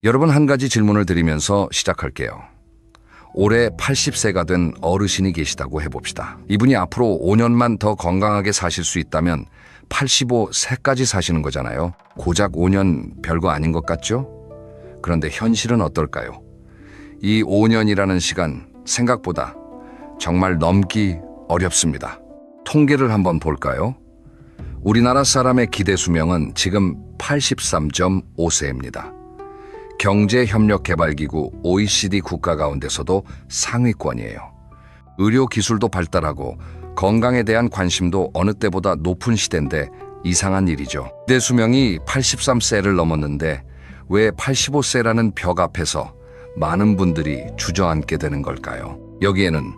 여러분, 한 가지 질문을 드리면서 시작할게요. 올해 80세가 된 어르신이 계시다고 해봅시다. 이분이 앞으로 5년만 더 건강하게 사실 수 있다면 85세까지 사시는 거잖아요. 고작 5년 별거 아닌 것 같죠? 그런데 현실은 어떨까요? 이 5년이라는 시간 생각보다 정말 넘기 어렵습니다. 통계를 한번 볼까요? 우리나라 사람의 기대 수명은 지금 83.5세입니다. 경제협력개발기구 OECD 국가 가운데서도 상위권이에요. 의료기술도 발달하고 건강에 대한 관심도 어느 때보다 높은 시대인데 이상한 일이죠. 기대 수명이 83세를 넘었는데 왜 85세라는 벽 앞에서 많은 분들이 주저앉게 되는 걸까요? 여기에는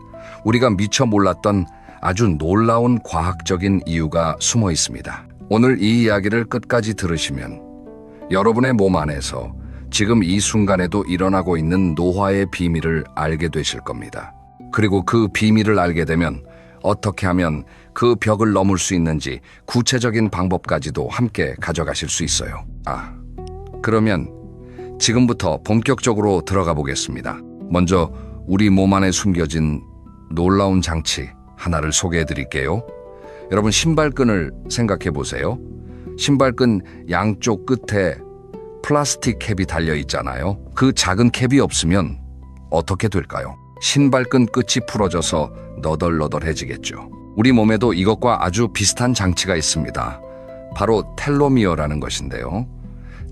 우리가 미처 몰랐던 아주 놀라운 과학적인 이유가 숨어 있습니다. 오늘 이 이야기를 끝까지 들으시면 여러분의 몸 안에서 지금 이 순간에도 일어나고 있는 노화의 비밀을 알게 되실 겁니다. 그리고 그 비밀을 알게 되면 어떻게 하면 그 벽을 넘을 수 있는지 구체적인 방법까지도 함께 가져가실 수 있어요. 그러면 지금부터 본격적으로 들어가 보겠습니다. 먼저 우리 몸 안에 숨겨진 놀라운 장치 하나를 소개해 드릴게요. 여러분, 신발끈을 생각해 보세요. 신발끈 양쪽 끝에 플라스틱 캡이 달려 있잖아요. 그 작은 캡이 없으면 어떻게 될까요? 신발끈 끝이 풀어져서 너덜너덜해지겠죠. 우리 몸에도 이것과 아주 비슷한 장치가 있습니다. 바로 텔로미어라는 것인데요.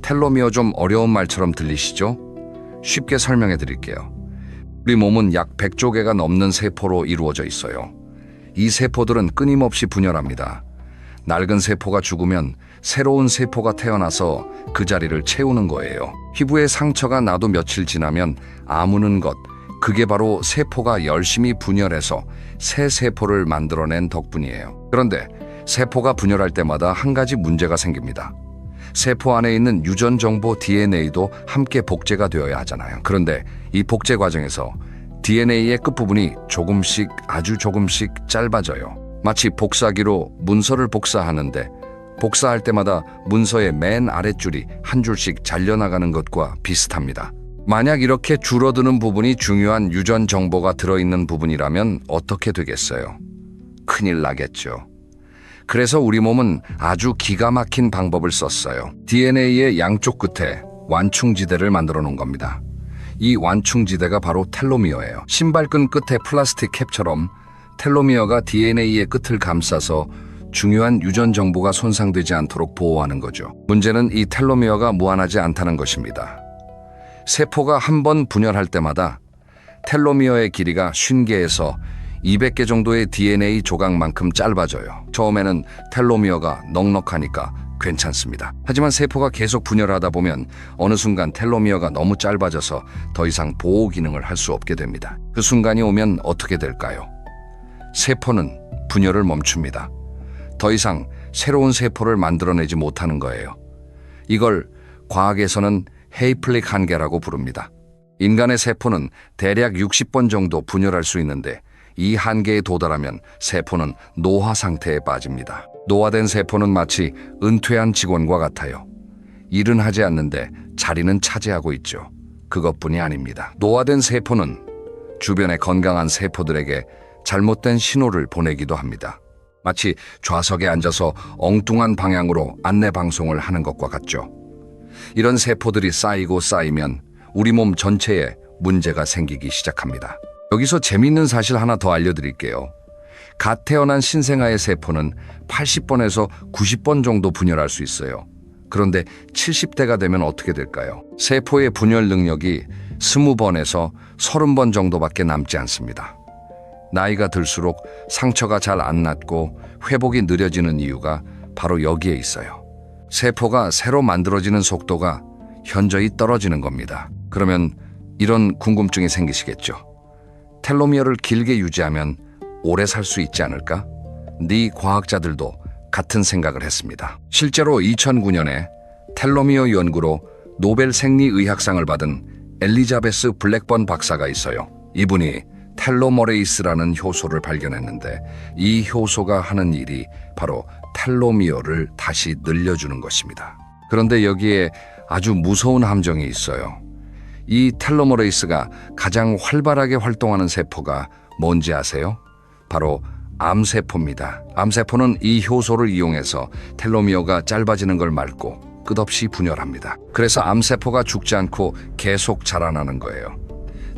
텔로미어 좀 어려운 말처럼 들리시죠? 쉽게 설명해 드릴게요. 우리 몸은 약 100조 개가 넘는 세포로 이루어져 있어요. 이 세포들은 끊임없이 분열합니다. 낡은 세포가 죽으면 새로운 세포가 태어나서 그 자리를 채우는 거예요. 피부에 상처가 나도 며칠 지나면 아무는 것, 그게 바로 세포가 열심히 분열해서 새 세포를 만들어낸 덕분이에요. 그런데 세포가 분열할 때마다 한 가지 문제가 생깁니다. 세포 안에 있는 유전 정보 DNA도 함께 복제가 되어야 하잖아요. 그런데 이 복제 과정에서 DNA의 끝부분이 조금씩, 아주 조금씩 짧아져요. 마치 복사기로 문서를 복사하는데 복사할 때마다 문서의 맨 아랫줄이 한 줄씩 잘려나가는 것과 비슷합니다. 만약 이렇게 줄어드는 부분이 중요한 유전 정보가 들어있는 부분이라면 어떻게 되겠어요? 큰일 나겠죠. 그래서 우리 몸은 아주 기가 막힌 방법을 썼어요. DNA의 양쪽 끝에 완충지대를 만들어 놓은 겁니다. 이 완충지대가 바로 텔로미어예요. 신발끈 끝에 플라스틱 캡처럼 텔로미어가 DNA의 끝을 감싸서 중요한 유전 정보가 손상되지 않도록 보호하는 거죠. 문제는 이 텔로미어가 무한하지 않다는 것입니다. 세포가 한 번 분열할 때마다 텔로미어의 길이가 50개에서 200개 정도의 DNA 조각만큼 짧아져요. 처음에는 텔로미어가 넉넉하니까 괜찮습니다. 하지만 세포가 계속 분열하다 보면 어느 순간 텔로미어가 너무 짧아져서 더 이상 보호 기능을 할 수 없게 됩니다. 그 순간이 오면 어떻게 될까요? 세포는 분열을 멈춥니다. 더 이상 새로운 세포를 만들어내지 못하는 거예요. 이걸 과학에서는 헤이플릭 한계라고 부릅니다. 인간의 세포는 대략 60번 정도 분열할 수 있는데 이 한계에 도달하면 세포는 노화 상태에 빠집니다. 노화된 세포는 마치 은퇴한 직원과 같아요. 일은 하지 않는데 자리는 차지하고 있죠. 그것뿐이 아닙니다. 노화된 세포는 주변의 건강한 세포들에게 잘못된 신호를 보내기도 합니다. 마치 좌석에 앉아서 엉뚱한 방향으로 안내 방송을 하는 것과 같죠. 이런 세포들이 쌓이고 쌓이면 우리 몸 전체에 문제가 생기기 시작합니다. 여기서 재미있는 사실 하나 더 알려드릴게요. 갓 태어난 신생아의 세포는 80번에서 90번 정도 분열할 수 있어요. 그런데 70대가 되면 어떻게 될까요? 세포의 분열 능력이 20번에서 30번 정도밖에 남지 않습니다. 나이가 들수록 상처가 잘 안 낫고 회복이 느려지는 이유가 바로 여기에 있어요. 세포가 새로 만들어지는 속도가 현저히 떨어지는 겁니다. 그러면 이런 궁금증이 생기시겠죠. 텔로미어를 길게 유지하면 오래 살 수 있지 않을까? 네 과학자들도 같은 생각을 했습니다. 실제로 2009년에 텔로미어 연구로 노벨 생리의학상을 받은 엘리자베스 블랙번 박사가 있어요. 이분이 텔로머레이스라는 효소를 발견했는데 이 효소가 하는 일이 바로 텔로미어를 다시 늘려주는 것입니다. 그런데 여기에 아주 무서운 함정이 있어요. 이 텔로머레이스가 가장 활발하게 활동하는 세포가 뭔지 아세요? 바로 암세포입니다. 암세포는 이 효소를 이용해서 텔로미어가 짧아지는 걸 막고 끝없이 분열합니다. 그래서 암세포가 죽지 않고 계속 자라나는 거예요.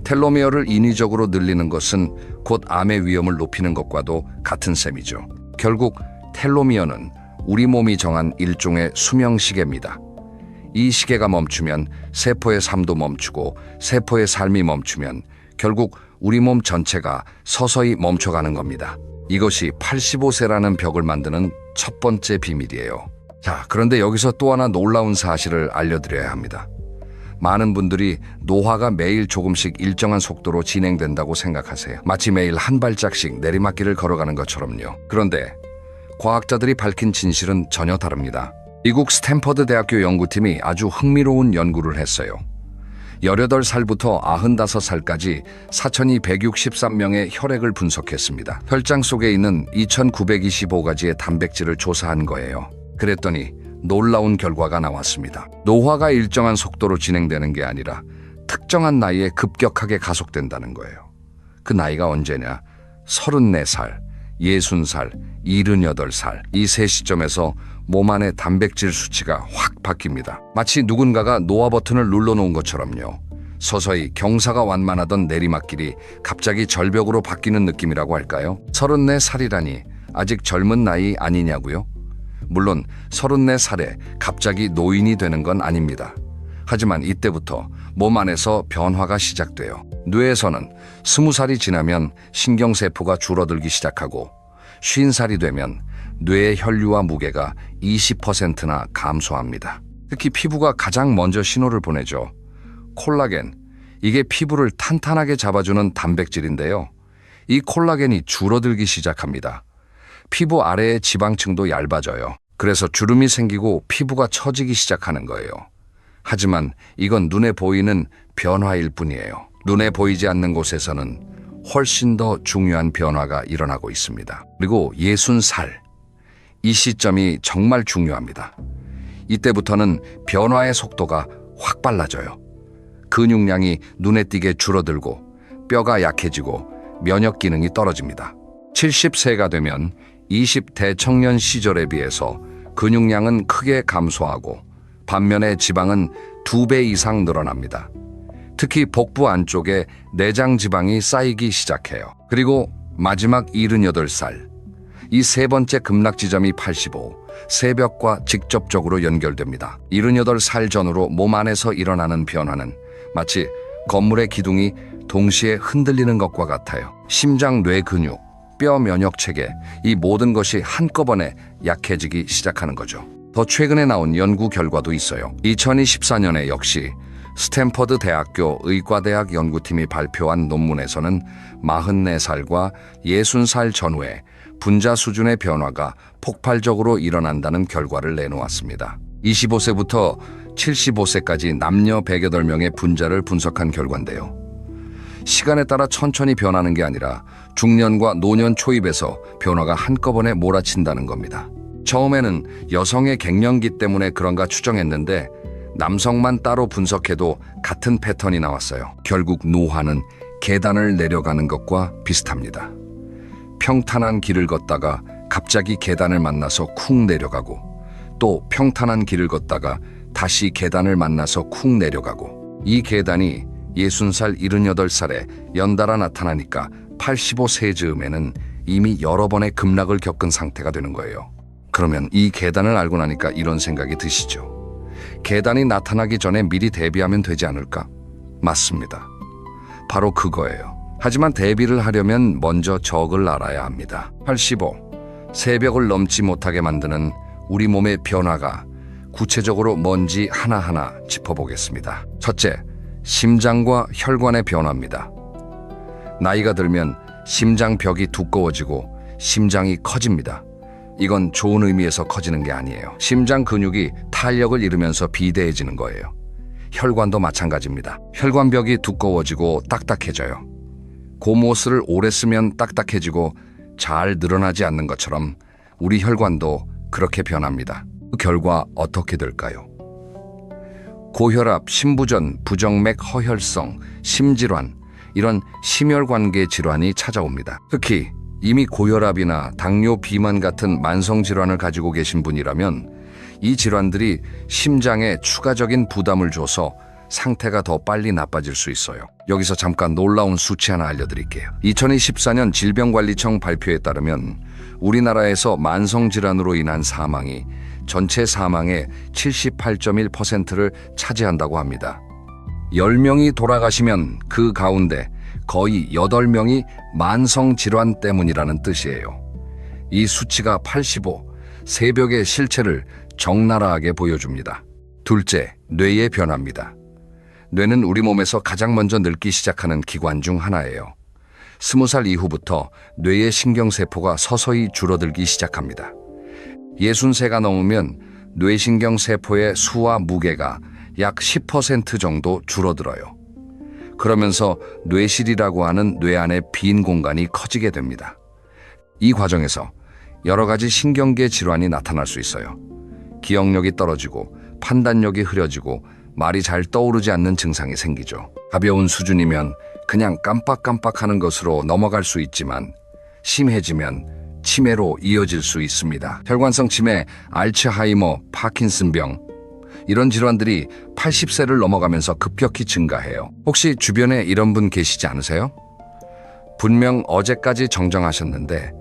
텔로미어를 인위적으로 늘리는 것은 곧 암의 위험을 높이는 것과도 같은 셈이죠. 결국 텔로미어는 우리 몸이 정한 일종의 수명시계입니다. 이 시계가 멈추면 세포의 삶도 멈추고 세포의 삶이 멈추면 결국 우리 몸 전체가 서서히 멈춰가는 겁니다. 이것이 85세라는 벽을 만드는 첫 번째 비밀이에요. 자, 그런데 여기서 또 하나 놀라운 사실을 알려드려야 합니다. 많은 분들이 노화가 매일 조금씩 일정한 속도로 진행된다고 생각하세요. 마치 매일 한 발짝씩 내리막길을 걸어가는 것처럼요. 그런데 과학자들이 밝힌 진실은 전혀 다릅니다. 미국 스탠퍼드 대학교 연구팀이 아주 흥미로운 연구를 했어요. 18살부터 95살까지 4,263명의 혈액을 분석했습니다. 혈장 속에 있는 2,925가지의 단백질을 조사한 거예요. 그랬더니 놀라운 결과가 나왔습니다. 노화가 일정한 속도로 진행되는 게 아니라 특정한 나이에 급격하게 가속된다는 거예요. 그 나이가 언제냐? 34살, 60살, 78살. 이 세 시점에서 몸 안의 단백질 수치가 확 바뀝니다. 마치 누군가가 노화 버튼을 눌러놓은 것처럼요. 서서히 경사가 완만하던 내리막길이 갑자기 절벽으로 바뀌는 느낌이라고 할까요? 34살이라니 아직 젊은 나이 아니냐고요? 물론 34살에 갑자기 노인이 되는 건 아닙니다. 하지만 이때부터 몸 안에서 변화가 시작돼요. 뇌에서는 20살이 지나면 신경세포가 줄어들기 시작하고 50살이 되면 뇌의 혈류와 무게가 20%나 감소합니다. 특히 피부가 가장 먼저 신호를 보내죠. 콜라겐, 이게 피부를 탄탄하게 잡아주는 단백질인데요. 이 콜라겐이 줄어들기 시작합니다. 피부 아래의 지방층도 얇아져요. 그래서 주름이 생기고 피부가 처지기 시작하는 거예요. 하지만 이건 눈에 보이는 변화일 뿐이에요. 눈에 보이지 않는 곳에서는 훨씬 더 중요한 변화가 일어나고 있습니다. 그리고 60살. 이 시점이 정말 중요합니다. 이때부터는 변화의 속도가 확 빨라져요. 근육량이 눈에 띄게 줄어들고 뼈가 약해지고 면역 기능이 떨어집니다. 70세가 되면 20대 청년 시절에 비해서 근육량은 크게 감소하고 반면에 지방은 2배 이상 늘어납니다. 특히 복부 안쪽에 내장 지방이 쌓이기 시작해요. 그리고 마지막 78살. 이 세 번째 급락 지점이 85, 새벽과 직접적으로 연결됩니다. 78살 전후로 몸 안에서 일어나는 변화는 마치 건물의 기둥이 동시에 흔들리는 것과 같아요. 심장, 뇌 근육, 뼈 면역 체계, 이 모든 것이 한꺼번에 약해지기 시작하는 거죠. 더 최근에 나온 연구 결과도 있어요. 2024년에 역시 스탠퍼드 대학교 의과대학 연구팀이 발표한 논문에서는 44살과 60살 전후에 분자 수준의 변화가 폭발적으로 일어난다는 결과를 내놓았습니다. 25세부터 75세까지 남녀 108명의 분자를 분석한 결과인데요. 시간에 따라 천천히 변하는 게 아니라 중년과 노년 초입에서 변화가 한꺼번에 몰아친다는 겁니다. 처음에는 여성의 갱년기 때문에 그런가 추정했는데 남성만 따로 분석해도 같은 패턴이 나왔어요. 결국 노화는 계단을 내려가는 것과 비슷합니다. 평탄한 길을 걷다가 갑자기 계단을 만나서 쿵 내려가고 또 평탄한 길을 걷다가 다시 계단을 만나서 쿵 내려가고 이 계단이 60살, 78살에 연달아 나타나니까 85세 즈음에는 이미 여러 번의 급락을 겪은 상태가 되는 거예요. 그러면 이 계단을 알고 나니까 이런 생각이 드시죠? 계단이 나타나기 전에 미리 대비하면 되지 않을까? 맞습니다. 바로 그거예요. 하지만 대비를 하려면 먼저 적을 알아야 합니다. 85. 새벽을 넘지 못하게 만드는 우리 몸의 변화가 구체적으로 뭔지 하나하나 짚어보겠습니다. 첫째, 심장과 혈관의 변화입니다. 나이가 들면 심장벽이 두꺼워지고 심장이 커집니다. 이건 좋은 의미에서 커지는 게 아니에요. 심장 근육이 탄력을 잃으면서 비대해지는 거예요. 혈관도 마찬가지입니다. 혈관벽이 두꺼워지고 딱딱해져요. 고무옷을 오래 쓰면 딱딱해지고 잘 늘어나지 않는 것처럼 우리 혈관도 그렇게 변합니다. 그 결과 어떻게 될까요? 고혈압, 심부전, 부정맥 허혈성, 심질환, 이런 심혈관계 질환이 찾아옵니다. 특히 이미 고혈압이나 당뇨, 비만 같은 만성 질환을 가지고 계신 분이라면 이 질환들이 심장에 추가적인 부담을 줘서 상태가 더 빨리 나빠질 수 있어요. 여기서 잠깐 놀라운 수치 하나 알려드릴게요. 2024년 질병관리청 발표에 따르면 우리나라에서 만성질환으로 인한 사망이 전체 사망의 78.1%를 차지한다고 합니다. 10명이 돌아가시면 그 가운데 거의 8명이 만성질환 때문이라는 뜻이에요. 이 수치가 85, 새벽의 실체를 적나라하게 보여줍니다. 둘째, 뇌의 변화입니다. 뇌는 우리 몸에서 가장 먼저 늙기 시작하는 기관 중 하나예요. 20살 이후부터 뇌의 신경세포가 서서히 줄어들기 시작합니다. 60세가 넘으면 뇌신경세포의 수와 무게가 약 10% 정도 줄어들어요. 그러면서 뇌실이라고 하는 뇌 안의 빈 공간이 커지게 됩니다. 이 과정에서 여러 가지 신경계 질환이 나타날 수 있어요. 기억력이 떨어지고 판단력이 흐려지고 말이 잘 떠오르지 않는 증상이 생기죠. 가벼운 수준이면 그냥 깜빡깜빡하는 것으로 넘어갈 수 있지만 심해지면 치매로 이어질 수 있습니다. 혈관성 치매, 알츠하이머, 파킨슨병, 이런 질환들이 80세를 넘어가면서 급격히 증가해요. 혹시 주변에 이런 분 계시지 않으세요? 분명 어제까지 정정하셨는데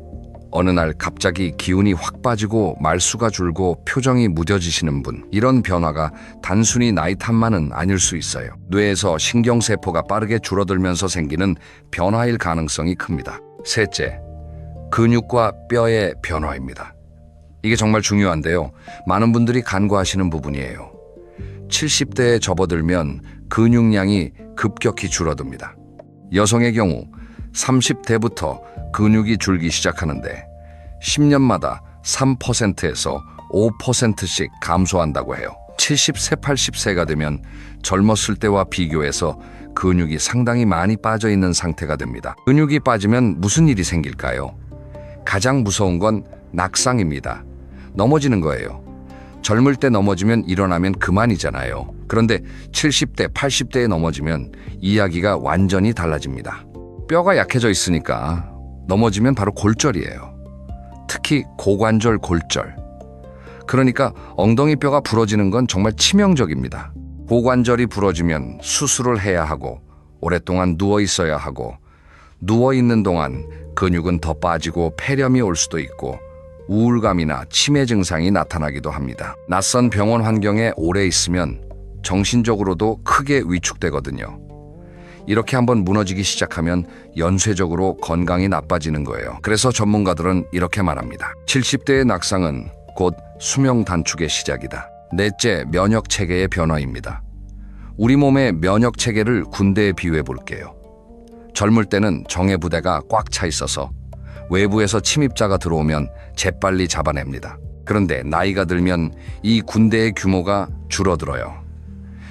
어느 날 갑자기 기운이 확 빠지고 말수가 줄고 표정이 무뎌지시는 분. 이런 변화가 단순히 나이 탓만은 아닐 수 있어요. 뇌에서 신경세포가 빠르게 줄어들면서 생기는 변화일 가능성이 큽니다. 셋째, 근육과 뼈의 변화입니다. 이게 정말 중요한데요. 많은 분들이 간과하시는 부분이에요. 70대에 접어들면 근육량이 급격히 줄어듭니다. 여성의 경우 30대부터 근육이 줄기 시작하는데 10년마다 3%에서 5%씩 감소한다고 해요. 70세, 80세가 되면 젊었을 때와 비교해서 근육이 상당히 많이 빠져 있는 상태가 됩니다. 근육이 빠지면 무슨 일이 생길까요? 가장 무서운 건 낙상입니다. 넘어지는 거예요. 젊을 때 넘어지면 일어나면 그만이잖아요. 그런데 70대, 80대에 넘어지면 이야기가 완전히 달라집니다. 뼈가 약해져 있으니까 넘어지면 바로 골절이에요. 특히 고관절 골절. 그러니까 엉덩이 뼈가 부러지는 건 정말 치명적입니다. 고관절이 부러지면 수술을 해야 하고 오랫동안 누워 있어야 하고 누워 있는 동안 근육은 더 빠지고 폐렴이 올 수도 있고 우울감이나 치매 증상이 나타나기도 합니다. 낯선 병원 환경에 오래 있으면 정신적으로도 크게 위축되거든요. 이렇게 한번 무너지기 시작하면 연쇄적으로 건강이 나빠지는 거예요. 그래서 전문가들은 이렇게 말합니다. 70대의 낙상은 곧 수명 단축의 시작이다. 넷째, 면역 체계의 변화입니다. 우리 몸의 면역 체계를 군대에 비유해 볼게요. 젊을 때는 정예 부대가 꽉 차 있어서 외부에서 침입자가 들어오면 재빨리 잡아냅니다. 그런데 나이가 들면 이 군대의 규모가 줄어들어요.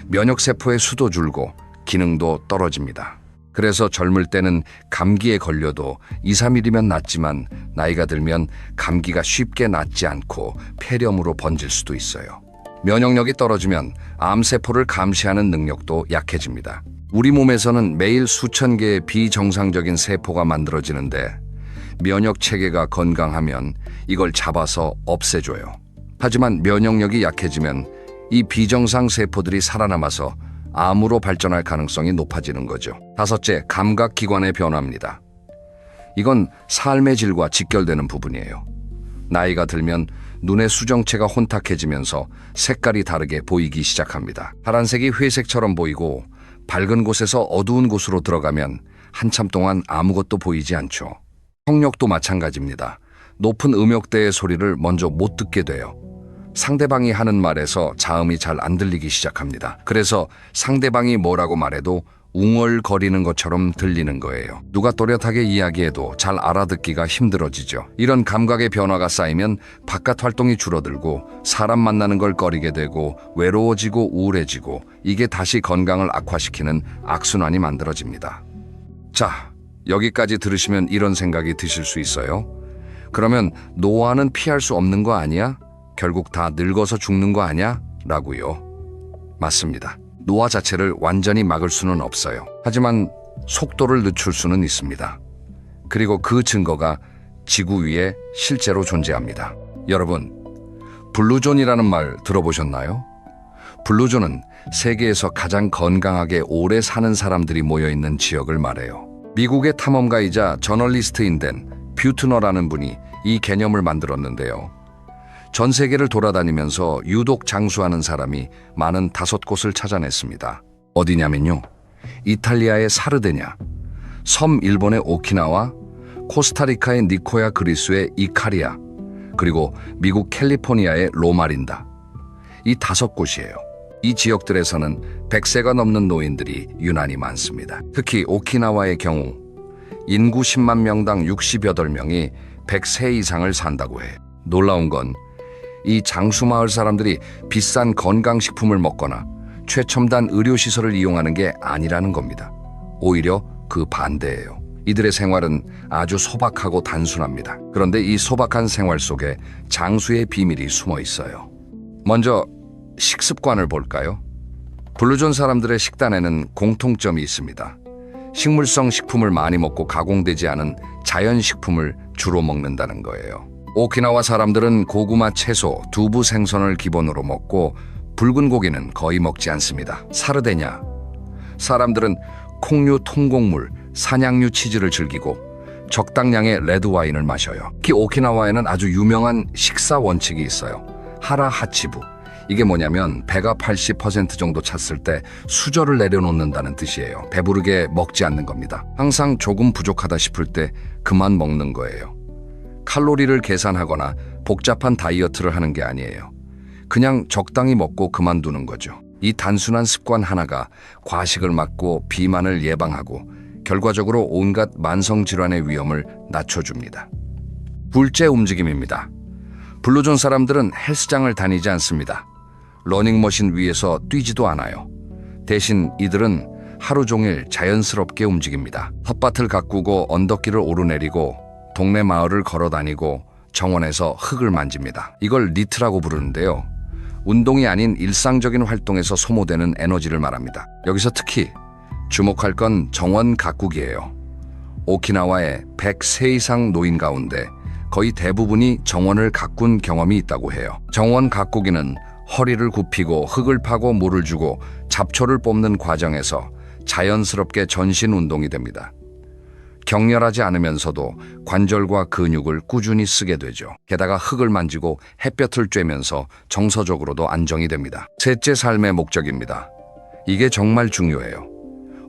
면역세포의 수도 줄고 기능도 떨어집니다. 그래서 젊을 때는 감기에 걸려도 2, 3일이면 낫지만 나이가 들면 감기가 쉽게 낫지 않고 폐렴으로 번질 수도 있어요. 면역력이 떨어지면 암세포를 감시하는 능력도 약해집니다. 우리 몸에서는 매일 수천 개의 비정상적인 세포가 만들어지는데 면역 체계가 건강하면 이걸 잡아서 없애줘요. 하지만 면역력이 약해지면 이 비정상 세포들이 살아남아서 암으로 발전할 가능성이 높아지는 거죠. 다섯째, 감각기관의 변화입니다. 이건 삶의 질과 직결되는 부분이에요. 나이가 들면 눈의 수정체가 혼탁해지면서 색깔이 다르게 보이기 시작합니다. 파란색이 회색처럼 보이고 밝은 곳에서 어두운 곳으로 들어가면 한참 동안 아무것도 보이지 않죠. 청력도 마찬가지입니다. 높은 음역대의 소리를 먼저 못 듣게 돼요. 상대방이 하는 말에서 자음이 잘 안 들리기 시작합니다. 그래서 상대방이 뭐라고 말해도 웅얼거리는 것처럼 들리는 거예요. 누가 또렷하게 이야기해도 잘 알아듣기가 힘들어지죠. 이런 감각의 변화가 쌓이면 바깥 활동이 줄어들고 사람 만나는 걸 꺼리게 되고 외로워지고 우울해지고 이게 다시 건강을 악화시키는 악순환이 만들어집니다. 자, 여기까지 들으시면 이런 생각이 드실 수 있어요. 그러면 노화는 피할 수 없는 거 아니야? 결국 다 늙어서 죽는 거 아니야? 라고요. 맞습니다. 노화 자체를 완전히 막을 수는 없어요. 하지만 속도를 늦출 수는 있습니다. 그리고 그 증거가 지구 위에 실제로 존재합니다. 여러분, 블루존이라는 말 들어보셨나요? 블루존은 세계에서 가장 건강하게 오래 사는 사람들이 모여있는 지역을 말해요. 미국의 탐험가이자 저널리스트인 댄 뷰트너라는 분이 이 개념을 만들었는데요. 전 세계를 돌아다니면서 유독 장수하는 사람이 많은 5곳을 찾아냈습니다. 어디냐면요, 이탈리아의 사르데냐, 섬 일본의 오키나와, 코스타리카의 니코야 그리스의 이카리아, 그리고 미국 캘리포니아의 로마린다. 이 5곳이에요. 이 지역들에서는 100세가 넘는 노인들이 유난히 많습니다. 특히 오키나와의 경우 인구 10만 명당 68명이 100세 이상을 산다고 해요. 놀라운 건 이 장수마을 사람들이 비싼 건강식품을 먹거나 최첨단 의료시설을 이용하는 게 아니라는 겁니다. 오히려 그 반대예요. 이들의 생활은 아주 소박하고 단순합니다. 그런데 이 소박한 생활 속에 장수의 비밀이 숨어 있어요. 먼저 식습관을 볼까요? 블루존 사람들의 식단에는 공통점이 있습니다. 식물성 식품을 많이 먹고 가공되지 않은 자연식품을 주로 먹는다는 거예요. 오키나와 사람들은 고구마, 채소, 두부, 생선을 기본으로 먹고 붉은 고기는 거의 먹지 않습니다. 사르데냐, 사람들은 콩류, 통곡물, 산양류, 치즈를 즐기고 적당량의 레드와인을 마셔요. 특히 오키나와에는 아주 유명한 식사 원칙이 있어요. 하라 하치부. 이게 뭐냐면 배가 80% 정도 찼을 때 수저를 내려놓는다는 뜻이에요. 배부르게 먹지 않는 겁니다. 항상 조금 부족하다 싶을 때 그만 먹는 거예요. 칼로리를 계산하거나 복잡한 다이어트를 하는 게 아니에요. 그냥 적당히 먹고 그만두는 거죠. 이 단순한 습관 하나가 과식을 막고 비만을 예방하고 결과적으로 온갖 만성질환의 위험을 낮춰줍니다. 둘째, 움직임입니다. 블루존 사람들은 헬스장을 다니지 않습니다. 러닝머신 위에서 뛰지도 않아요. 대신 이들은 하루 종일 자연스럽게 움직입니다. 텃밭을 가꾸고 언덕길을 오르내리고 동네 마을을 걸어다니고 정원에서 흙을 만집니다. 이걸 리트라고 부르는데요. 운동이 아닌 일상적인 활동에서 소모되는 에너지를 말합니다. 여기서 특히 주목할 건 정원 가꾸기예요. 오키나와의 100세 이상 노인 가운데 거의 대부분이 정원을 가꾼 경험이 있다고 해요. 정원 가꾸기는 허리를 굽히고 흙을 파고 물을 주고 잡초를 뽑는 과정에서 자연스럽게 전신 운동이 됩니다. 격렬하지 않으면서도 관절과 근육을 꾸준히 쓰게 되죠. 게다가 흙을 만지고 햇볕을 쬐면서 정서적으로도 안정이 됩니다. 셋째, 삶의 목적입니다. 이게 정말 중요해요.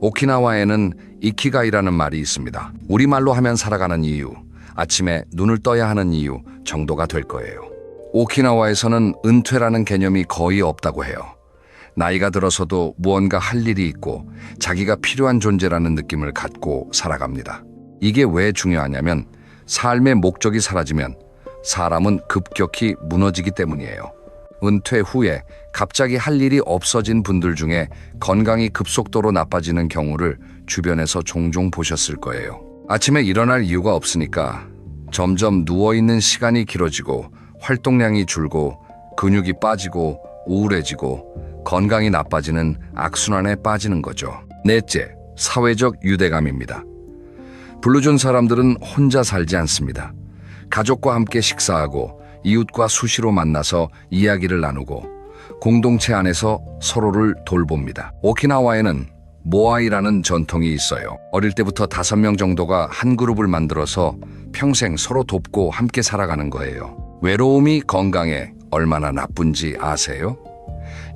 오키나와에는 이키가이라는 말이 있습니다. 우리말로 하면 살아가는 이유, 아침에 눈을 떠야 하는 이유 정도가 될 거예요. 오키나와에서는 은퇴라는 개념이 거의 없다고 해요. 나이가 들어서도 무언가 할 일이 있고 자기가 필요한 존재라는 느낌을 갖고 살아갑니다. 이게 왜 중요하냐면 삶의 목적이 사라지면 사람은 급격히 무너지기 때문이에요. 은퇴 후에 갑자기 할 일이 없어진 분들 중에 건강이 급속도로 나빠지는 경우를 주변에서 종종 보셨을 거예요. 아침에 일어날 이유가 없으니까 점점 누워있는 시간이 길어지고 활동량이 줄고 근육이 빠지고 우울해지고 건강이 나빠지는 악순환에 빠지는 거죠. 넷째, 사회적 유대감입니다. 블루존 사람들은 혼자 살지 않습니다. 가족과 함께 식사하고 이웃과 수시로 만나서 이야기를 나누고 공동체 안에서 서로를 돌봅니다. 오키나와에는 모아이라는 전통이 있어요. 어릴 때부터 5명 정도가 한 그룹을 만들어서 평생 서로 돕고 함께 살아가는 거예요. 외로움이 건강에 얼마나 나쁜지 아세요?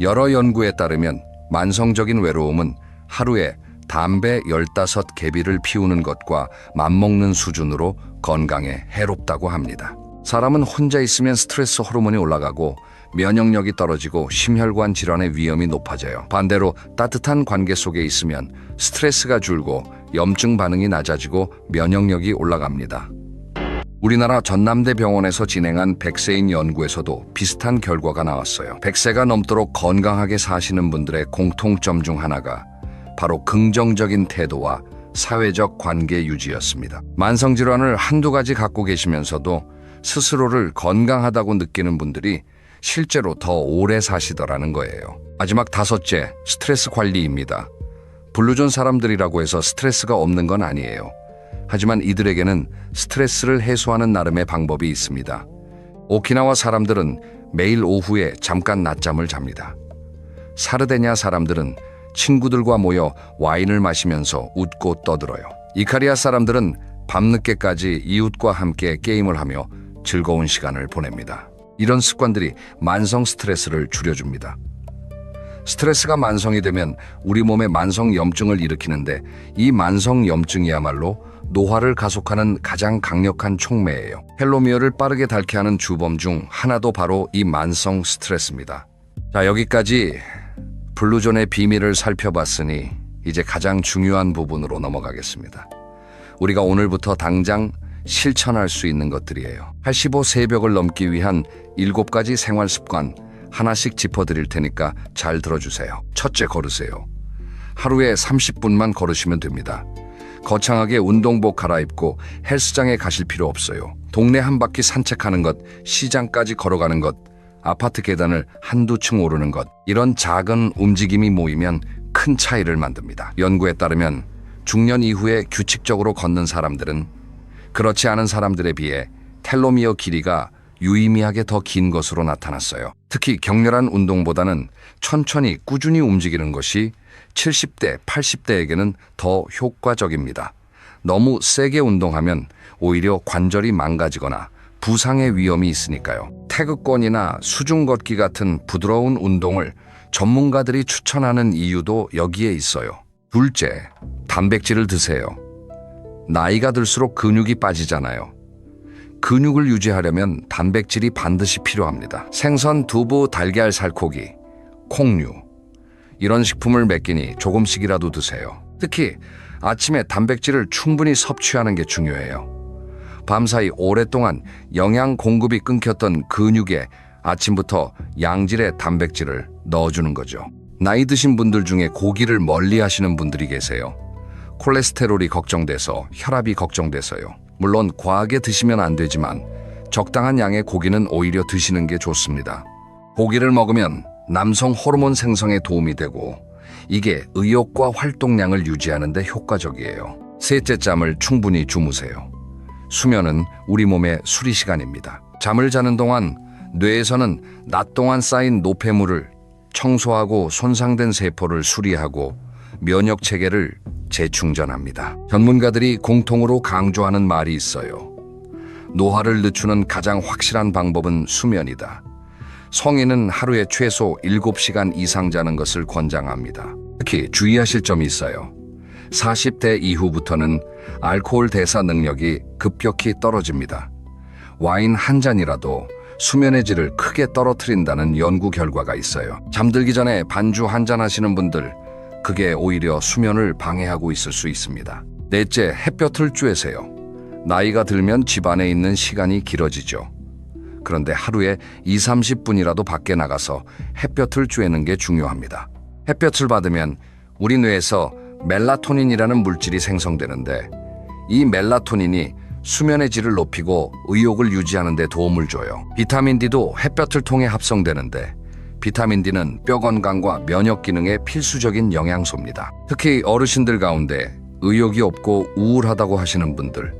여러 연구에 따르면 만성적인 외로움은 하루에 담배 15개비를 피우는 것과 맞먹는 수준으로 건강에 해롭다고 합니다. 사람은 혼자 있으면 스트레스 호르몬이 올라가고 면역력이 떨어지고 심혈관 질환의 위험이 높아져요. 반대로 따뜻한 관계 속에 있으면 스트레스가 줄고 염증 반응이 낮아지고 면역력이 올라갑니다. 우리나라 전남대병원에서 진행한 100세인 연구에서도 비슷한 결과가 나왔어요. 100세가 넘도록 건강하게 사시는 분들의 공통점 중 하나가 바로 긍정적인 태도와 사회적 관계 유지였습니다. 만성질환을 한두 가지 갖고 계시면서도 스스로를 건강하다고 느끼는 분들이 실제로 더 오래 사시더라는 거예요. 마지막 다섯째, 스트레스 관리입니다. 블루존 사람들이라고 해서 스트레스가 없는 건 아니에요. 하지만 이들에게는 스트레스를 해소하는 나름의 방법이 있습니다. 오키나와 사람들은 매일 오후에 잠깐 낮잠을 잡니다. 사르데냐 사람들은 친구들과 모여 와인을 마시면서 웃고 떠들어요. 이카리아 사람들은 밤늦게까지 이웃과 함께 게임을 하며 즐거운 시간을 보냅니다. 이런 습관들이 만성 스트레스를 줄여줍니다. 스트레스가 만성이 되면 우리 몸에 만성 염증을 일으키는데 이 만성 염증이야말로 노화를 가속하는 가장 강력한 촉매예요. 텔로미어를 빠르게 닳게 하는 주범 중 하나도 바로 이 만성 스트레스입니다. 자, 여기까지 블루존의 비밀을 살펴봤으니 이제 가장 중요한 부분으로 넘어가겠습니다. 우리가 오늘부터 당장 실천할 수 있는 것들이에요. 85 새벽을 넘기 위한 7가지 생활 습관 하나씩 짚어드릴 테니까 잘 들어주세요. 첫째, 걸으세요. 하루에 30분만 걸으시면 됩니다. 거창하게 운동복 갈아입고 헬스장에 가실 필요 없어요. 동네 한 바퀴 산책하는 것, 시장까지 걸어가는 것, 아파트 계단을 한두 층 오르는 것, 이런 작은 움직임이 모이면 큰 차이를 만듭니다. 연구에 따르면 중년 이후에 규칙적으로 걷는 사람들은 그렇지 않은 사람들에 비해 텔로미어 길이가 유의미하게 더 긴 것으로 나타났어요. 특히 격렬한 운동보다는 천천히 꾸준히 움직이는 것이 70대, 80대에게는 더 효과적입니다. 너무 세게 운동하면 오히려 관절이 망가지거나 부상의 위험이 있으니까요. 태극권이나 수중 걷기 같은 부드러운 운동을 전문가들이 추천하는 이유도 여기에 있어요. 둘째, 단백질을 드세요. 나이가 들수록 근육이 빠지잖아요. 근육을 유지하려면 단백질이 반드시 필요합니다. 생선, 두부, 달걀, 살코기, 콩류 이런 식품을 몇 끼니 조금씩이라도 드세요. 특히 아침에 단백질을 충분히 섭취하는 게 중요해요. 밤사이 오랫동안 영양 공급이 끊겼던 근육에 아침부터 양질의 단백질을 넣어주는 거죠. 나이 드신 분들 중에 고기를 멀리 하시는 분들이 계세요. 콜레스테롤이 걱정돼서, 혈압이 걱정돼서요. 물론 과하게 드시면 안 되지만 적당한 양의 고기는 오히려 드시는 게 좋습니다. 고기를 먹으면 남성 호르몬 생성에 도움이 되고 이게 의욕과 활동량을 유지하는 데 효과적이에요. 셋째, 잠을 충분히 주무세요. 수면은 우리 몸의 수리 시간입니다. 잠을 자는 동안 뇌에서는 낮 동안 쌓인 노폐물을 청소하고 손상된 세포를 수리하고 면역 체계를 재충전합니다. 전문가들이 공통으로 강조하는 말이 있어요. 노화를 늦추는 가장 확실한 방법은 수면이다. 성인은 하루에 최소 7시간 이상 자는 것을 권장합니다. 특히 주의하실 점이 있어요. 40대 이후부터는 알코올 대사 능력이 급격히 떨어집니다. 와인 한 잔이라도 수면의 질을 크게 떨어뜨린다는 연구 결과가 있어요. 잠들기 전에 반주 한 잔 하시는 분들, 그게 오히려 수면을 방해하고 있을 수 있습니다. 넷째, 햇볕을 쬐세요. 나이가 들면 집 안에 있는 시간이 길어지죠. 그런데 하루에 20-30분이라도 밖에 나가서 햇볕을 쬐는 게 중요합니다. 햇볕을 받으면 우리 뇌에서 멜라토닌이라는 물질이 생성되는데 이 멜라토닌이 수면의 질을 높이고 의욕을 유지하는 데 도움을 줘요. 비타민 D도 햇볕을 통해 합성되는데 비타민 D는 뼈 건강과 면역 기능에 필수적인 영양소입니다. 특히 어르신들 가운데 의욕이 없고 우울하다고 하시는 분들,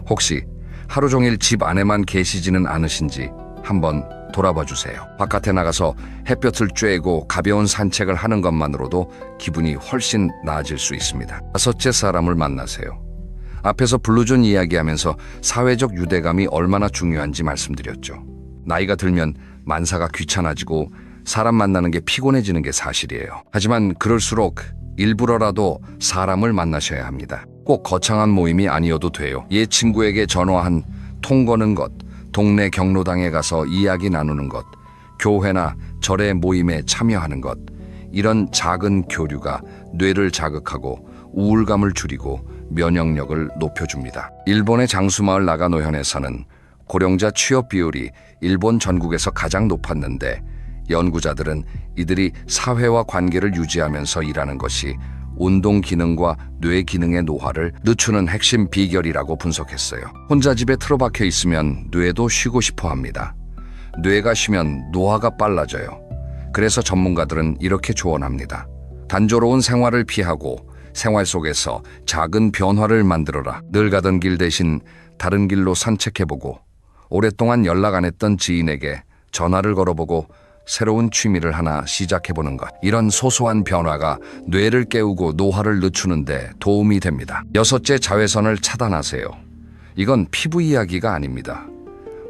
혹시 하루 종일 집 안에만 계시지는 않으신지 한번 돌아봐 주세요. 바깥에 나가서 햇볕을 쬐고 가벼운 산책을 하는 것만으로도 기분이 훨씬 나아질 수 있습니다. 다섯째, 사람을 만나세요. 앞에서 블루존 이야기하면서 사회적 유대감이 얼마나 중요한지 말씀드렸죠. 나이가 들면 만사가 귀찮아지고 사람 만나는 게 피곤해지는 게 사실이에요. 하지만 그럴수록 일부러라도 사람을 만나셔야 합니다. 꼭 거창한 모임이 아니어도 돼요. 옛 친구에게 전화한 통 거는 것, 동네 경로당에 가서 이야기 나누는 것, 교회나 절의 모임에 참여하는 것, 이런 작은 교류가 뇌를 자극하고 우울감을 줄이고 면역력을 높여줍니다. 일본의 장수마을 나가노현에서는 고령자 취업 비율이 일본 전국에서 가장 높았는데 연구자들은 이들이 사회와 관계를 유지하면서 일하는 것이 운동 기능과 뇌 기능의 노화를 늦추는 핵심 비결이라고 분석했어요. 혼자 집에 틀어박혀 있으면 뇌도 쉬고 싶어 합니다. 뇌가 쉬면 노화가 빨라져요. 그래서 전문가들은 이렇게 조언합니다. 단조로운 생활을 피하고 생활 속에서 작은 변화를 만들어라. 늘 가던 길 대신 다른 길로 산책해보고, 오랫동안 연락 안 했던 지인에게 전화를 걸어보고 새로운 취미를 하나 시작해보는 것. 이런 소소한 변화가 뇌를 깨우고 노화를 늦추는데 도움이 됩니다. 여섯째, 자외선을 차단하세요. 이건 피부 이야기가 아닙니다.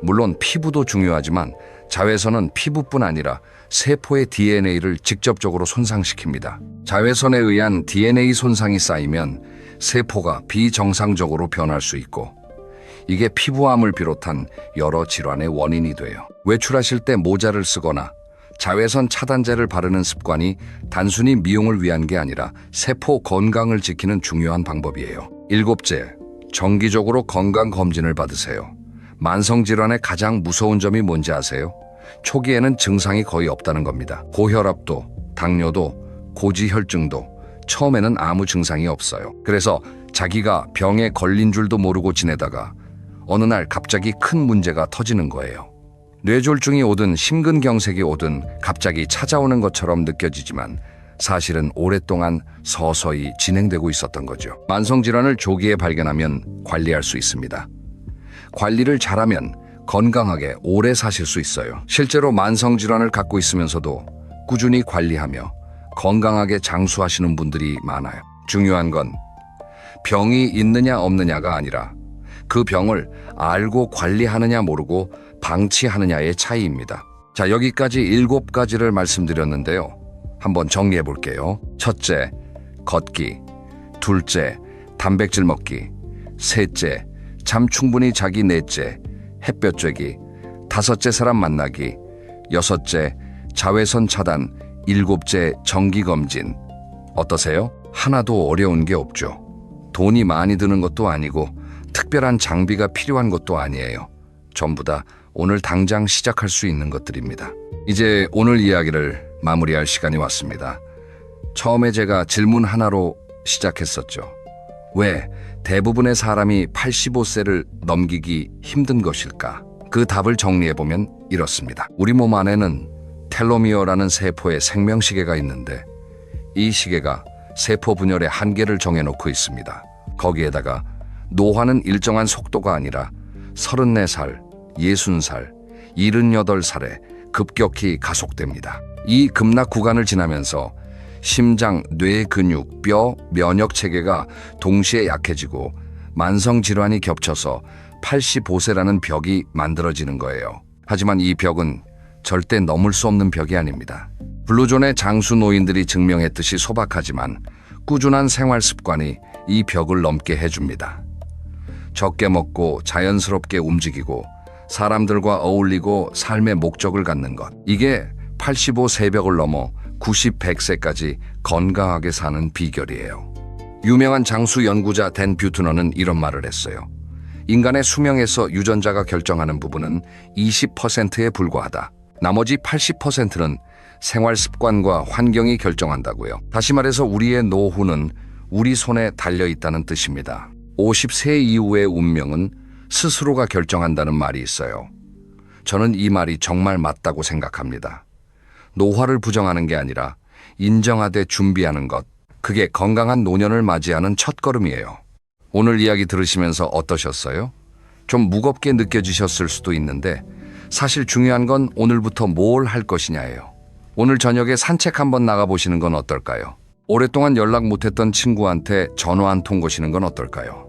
물론 피부도 중요하지만 자외선은 피부뿐 아니라 세포의 DNA를 직접적으로 손상시킵니다. 자외선에 의한 DNA 손상이 쌓이면 세포가 비정상적으로 변할 수 있고, 이게 피부암을 비롯한 여러 질환의 원인이 돼요. 외출하실 때 모자를 쓰거나 자외선 차단제를 바르는 습관이 단순히 미용을 위한 게 아니라 세포 건강을 지키는 중요한 방법이에요. 일곱째, 정기적으로 건강검진을 받으세요. 만성질환의 가장 무서운 점이 뭔지 아세요? 초기에는 증상이 거의 없다는 겁니다. 고혈압도, 당뇨도, 고지혈증도 처음에는 아무 증상이 없어요. 그래서 자기가 병에 걸린 줄도 모르고 지내다가 어느 날 갑자기 큰 문제가 터지는 거예요. 뇌졸중이 오든 심근경색이 오든 갑자기 찾아오는 것처럼 느껴지지만 사실은 오랫동안 서서히 진행되고 있었던 거죠. 만성질환을 조기에 발견하면 관리할 수 있습니다. 관리를 잘하면 건강하게 오래 사실 수 있어요. 실제로 만성질환을 갖고 있으면서도 꾸준히 관리하며 건강하게 장수하시는 분들이 많아요. 중요한 건 병이 있느냐 없느냐가 아니라 그 병을 알고 관리하느냐 모르고 방치하느냐의 차이입니다. 자, 여기까지 7가지를 말씀드렸는데요. 한번 정리해 볼게요. 첫째, 걷기. 둘째, 단백질 먹기. 셋째, 잠 충분히 자기. 넷째, 햇볕 쬐기. 다섯째, 사람 만나기. 여섯째, 자외선 차단. 일곱째, 정기검진. 어떠세요? 하나도 어려운 게 없죠. 돈이 많이 드는 것도 아니고 특별한 장비가 필요한 것도 아니에요. 전부 다 오늘 당장 시작할 수 있는 것들입니다. 이제 오늘 이야기를 마무리할 시간이 왔습니다. 처음에 제가 질문 하나로 시작했었죠. 왜 대부분의 사람이 85세를 넘기기 힘든 것일까? 그 답을 정리해보면 이렇습니다. 우리 몸 안에는 텔로미어라는 세포의 생명시계가 있는데 이 시계가 세포 분열의 한계를 정해놓고 있습니다. 거기에다가 노화는 일정한 속도가 아니라 34살, 60살, 78살에 급격히 가속됩니다. 이 급락 구간을 지나면서 심장, 뇌, 근육, 뼈, 면역 체계가 동시에 약해지고 만성 질환이 겹쳐서 85세라는 벽이 만들어지는 거예요. 하지만 이 벽은 절대 넘을 수 없는 벽이 아닙니다. 블루존의 장수 노인들이 증명했듯이 소박하지만 꾸준한 생활 습관이 이 벽을 넘게 해줍니다. 적게 먹고 자연스럽게 움직이고 사람들과 어울리고 삶의 목적을 갖는 것. 이게 85 새벽을 넘어 90, 100세까지 건강하게 사는 비결이에요. 유명한 장수 연구자 댄 뷰트너는 이런 말을 했어요. 인간의 수명에서 유전자가 결정하는 부분은 20%에 불과하다. 나머지 80%는 생활 습관과 환경이 결정한다고요. 다시 말해서 우리의 노후는 우리 손에 달려 있다는 뜻입니다. 50세 이후의 운명은 스스로가 결정한다는 말이 있어요. 저는 이 말이 정말 맞다고 생각합니다. 노화를 부정하는 게 아니라 인정하되 준비하는 것, 그게 건강한 노년을 맞이하는 첫걸음이에요. 오늘 이야기 들으시면서 어떠셨어요? 좀 무겁게 느껴지셨을 수도 있는데 사실 중요한 건 오늘부터 뭘 할 것이냐예요. 오늘 저녁에 산책 한번 나가보시는 건 어떨까요? 오랫동안 연락 못했던 친구한테 전화 한 통 거시는 건 어떨까요?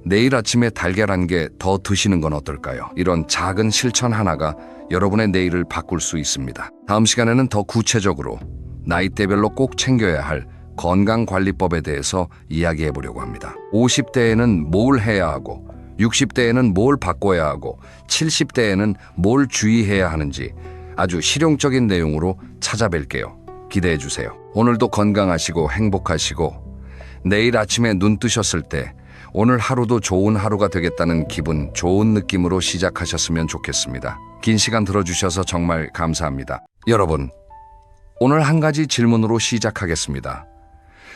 내일 아침에 달걀 한 개 더 드시는 건 어떨까요? 이런 작은 실천 하나가 여러분의 내일을 바꿀 수 있습니다. 다음 시간에는 더 구체적으로 나이대별로 꼭 챙겨야 할 건강관리법에 대해서 이야기해 보려고 합니다. 50대에는 뭘 해야 하고 60대에는 뭘 바꿔야 하고 70대에는 뭘 주의해야 하는지 아주 실용적인 내용으로 찾아뵐게요. 기대해 주세요. 오늘도 건강하시고 행복하시고 내일 아침에 눈 뜨셨을 때 오늘 하루도 좋은 하루가 되겠다는 기분 좋은 느낌으로 시작하셨으면 좋겠습니다. 긴 시간 들어주셔서 정말 감사합니다. 여러분, 오늘 한 가지 질문으로 시작하겠습니다.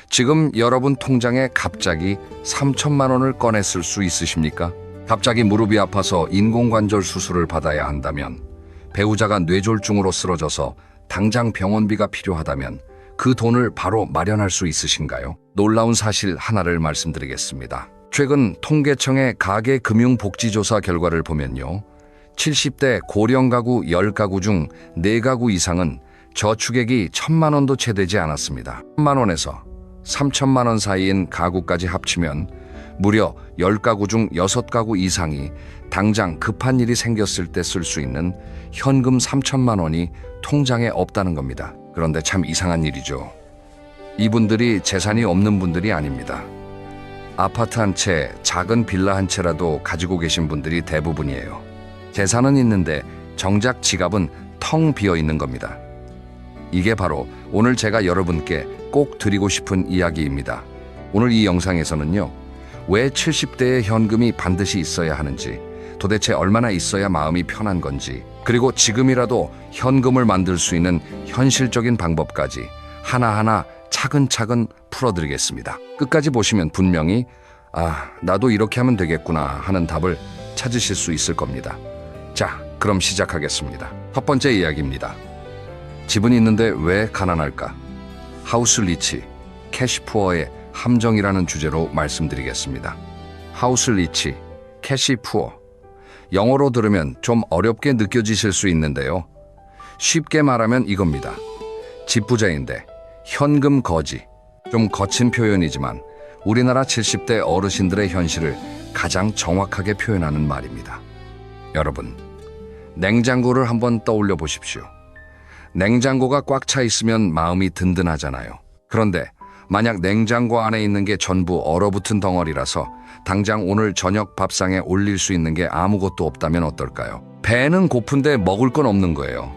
지금 여러분 통장에 갑자기 3천만 원을 꺼냈을 수 있으십니까? 갑자기 무릎이 아파서 인공관절 수술을 받아야 한다면, 배우자가 뇌졸중으로 쓰러져서 당장 병원비가 필요하다면 그 돈을 바로 마련할 수 있으신가요? 놀라운 사실 하나를 말씀드리겠습니다. 최근 통계청의 가계금융복지조사 결과를 보면요. 70대 고령 가구 10가구 중 4가구 이상은 저축액이 1,000만 원도 채 되지 않았습니다. 1,000만 원에서 3,000만 원 사이인 가구까지 합치면 무려 10가구 중 6가구 이상이 당장 급한 일이 생겼을 때 쓸 수 있는 현금 3,000만 원이 통장에 없다는 겁니다. 그런데 참 이상한 일이죠. 이분들이 재산이 없는 분들이 아닙니다. 아파트 한 채, 작은 빌라 한 채라도 가지고 계신 분들이 대부분이에요. 재산은 있는데 정작 지갑은 텅 비어 있는 겁니다. 이게 바로 오늘 제가 여러분께 꼭 드리고 싶은 이야기입니다. 오늘 이 영상에서는요, 왜 70대의 현금이 반드시 있어야 하는지, 도대체 얼마나 있어야 마음이 편한 건지, 그리고 지금이라도 현금을 만들 수 있는 현실적인 방법까지 하나하나 차근차근 풀어드리겠습니다. 끝까지 보시면 분명히 나도 이렇게 하면 되겠구나 하는 답을 찾으실 수 있을 겁니다. 자, 그럼 시작하겠습니다. 첫 번째 이야기입니다. 집은 있는데 왜 가난할까? 하우스 리치, 캐시푸어의 함정이라는 주제로 말씀드리겠습니다. 하우스 리치, 캐시푸어. 영어로 들으면 좀 어렵게 느껴지실 수 있는데요. 쉽게 말하면 이겁니다. 집 부자인데 현금 거지. 좀 거친 표현이지만 우리나라 70대 어르신들의 현실을 가장 정확하게 표현하는 말입니다. 여러분, 냉장고를 한번 떠올려 보십시오. 냉장고가 꽉 차 있으면 마음이 든든하잖아요. 그런데 만약 냉장고 안에 있는 게 전부 얼어붙은 덩어리라서 당장 오늘 저녁 밥상에 올릴 수 있는 게 아무것도 없다면 어떨까요? 배는 고픈데 먹을 건 없는 거예요.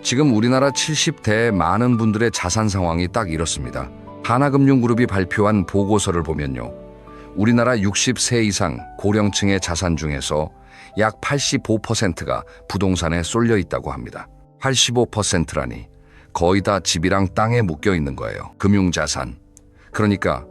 지금 우리나라 70대의 많은 분들의 자산 상황이 딱 이렇습니다. 하나금융그룹이 발표한 보고서를 보면요. 우리나라 60세 이상 고령층의 자산 중에서 약 85%가 부동산에 쏠려 있다고 합니다. 85%라니 거의 다 집이랑 땅에 묶여 있는 거예요. 금융자산. 그러니까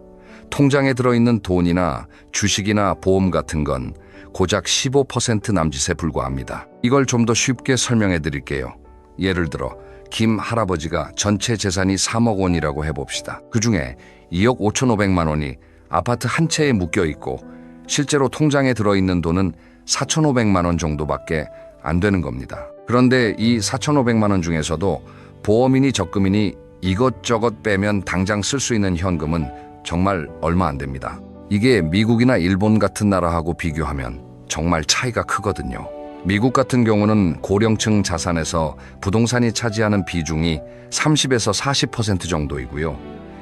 통장에 들어있는 돈이나 주식이나 보험 같은 건 고작 15% 남짓에 불과합니다. 이걸 좀 더 쉽게 설명해 드릴게요. 예를 들어 김 할아버지가 전체 재산이 3억 원이라고 해봅시다. 그중에 2억 5,500만 원이 아파트 한 채에 묶여 있고 실제로 통장에 들어있는 돈은 4,500만 원 정도밖에 안 되는 겁니다. 그런데 이 4,500만 원 중에서도 보험이니 적금이니 이것저것 빼면 당장 쓸 수 있는 현금은 정말 얼마 안 됩니다. 이게 미국이나 일본 같은 나라하고 비교하면 정말 차이가 크거든요. 미국 같은 경우는 고령층 자산에서 부동산이 차지하는 비중이 30에서 40% 정도이고요.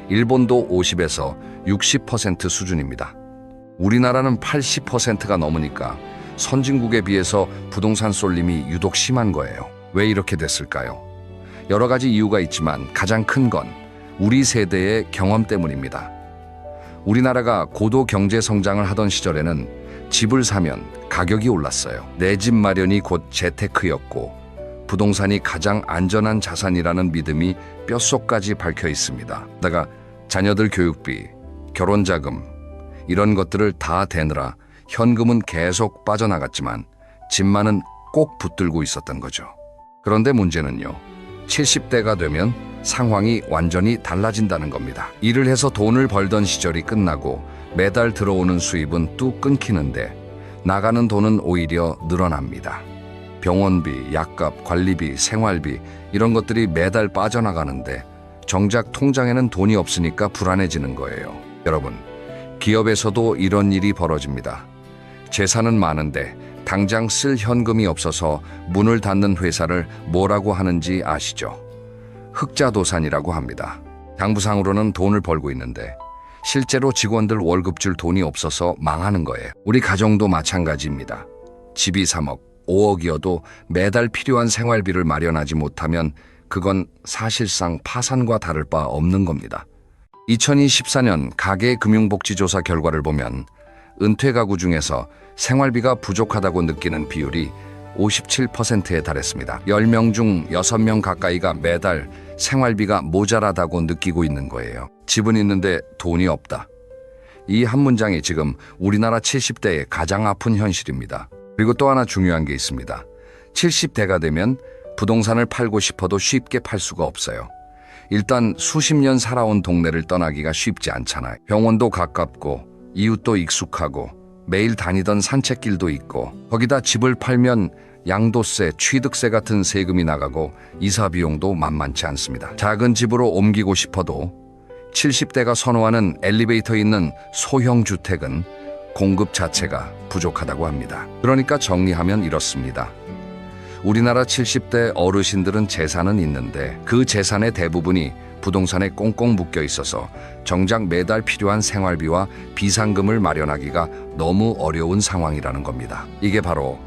일본도 50에서 60% 수준입니다. 우리나라는 80%가 넘으니까 선진국에 비해서 부동산 쏠림이 유독 심한 거예요. 왜 이렇게 됐을까요? 여러 가지 이유가 있지만 가장 큰 건 우리 세대의 경험 때문입니다. 우리나라가 고도 경제 성장을 하던 시절에는 집을 사면 가격이 올랐어요. 내 집 마련이 곧 재테크였고 부동산이 가장 안전한 자산이라는 믿음이 뼛속까지 박혀 있습니다. 다가 자녀들 교육비, 결혼자금 이런 것들을 다 대느라 현금은 계속 빠져나갔지만 집만은 꼭 붙들고 있었던 거죠. 그런데 문제는요. 70대가 되면 상황이 완전히 달라진다는 겁니다. 일을 해서 돈을 벌던 시절이 끝나고 매달 들어오는 수입은 뚝 끊기는데 나가는 돈은 오히려 늘어납니다. 병원비, 약값, 관리비, 생활비 이런 것들이 매달 빠져나가는데 정작 통장에는 돈이 없으니까 불안해지는 거예요. 여러분, 기업에서도 이런 일이 벌어집니다. 재산은 많은데 당장 쓸 현금이 없어서 문을 닫는 회사를 뭐라고 하는지 아시죠? 흑자도산이라고 합니다. 장부상으로는 돈을 벌고 있는데 실제로 직원들 월급 줄 돈이 없어서 망하는 거예요. 우리 가정도 마찬가지입니다. 집이 3억, 5억이어도 매달 필요한 생활비를 마련하지 못하면 그건 사실상 파산과 다를 바 없는 겁니다. 2024년 가계금융복지조사 결과를 보면 은퇴 가구 중에서 생활비가 부족하다고 느끼는 비율이 57%에 달했습니다. 10명 중 6명 가까이가 매달 생활비가 모자라다고 느끼고 있는 거예요. 집은 있는데 돈이 없다. 이 한 문장이 지금 우리나라 70대의 가장 아픈 현실입니다. 그리고 또 하나 중요한 게 있습니다. 70대가 되면 부동산을 팔고 싶어도 쉽게 팔 수가 없어요. 일단 수십 년 살아온 동네를 떠나기가 쉽지 않잖아요. 병원도 가깝고 이웃도 익숙하고 매일 다니던 산책길도 있고, 거기다 집을 팔면 양도세, 취득세 같은 세금이 나가고 이사 비용도 만만치 않습니다. 작은 집으로 옮기고 싶어도 70대가 선호하는 엘리베이터 있는 소형 주택은 공급 자체가 부족하다고 합니다. 그러니까 정리하면 이렇습니다. 우리나라 70대 어르신들은 재산은 있는데 그 재산의 대부분이 부동산에 꽁꽁 묶여 있어서 정작 매달 필요한 생활비와 비상금을 마련하기가 너무 어려운 상황이라는 겁니다. 이게 바로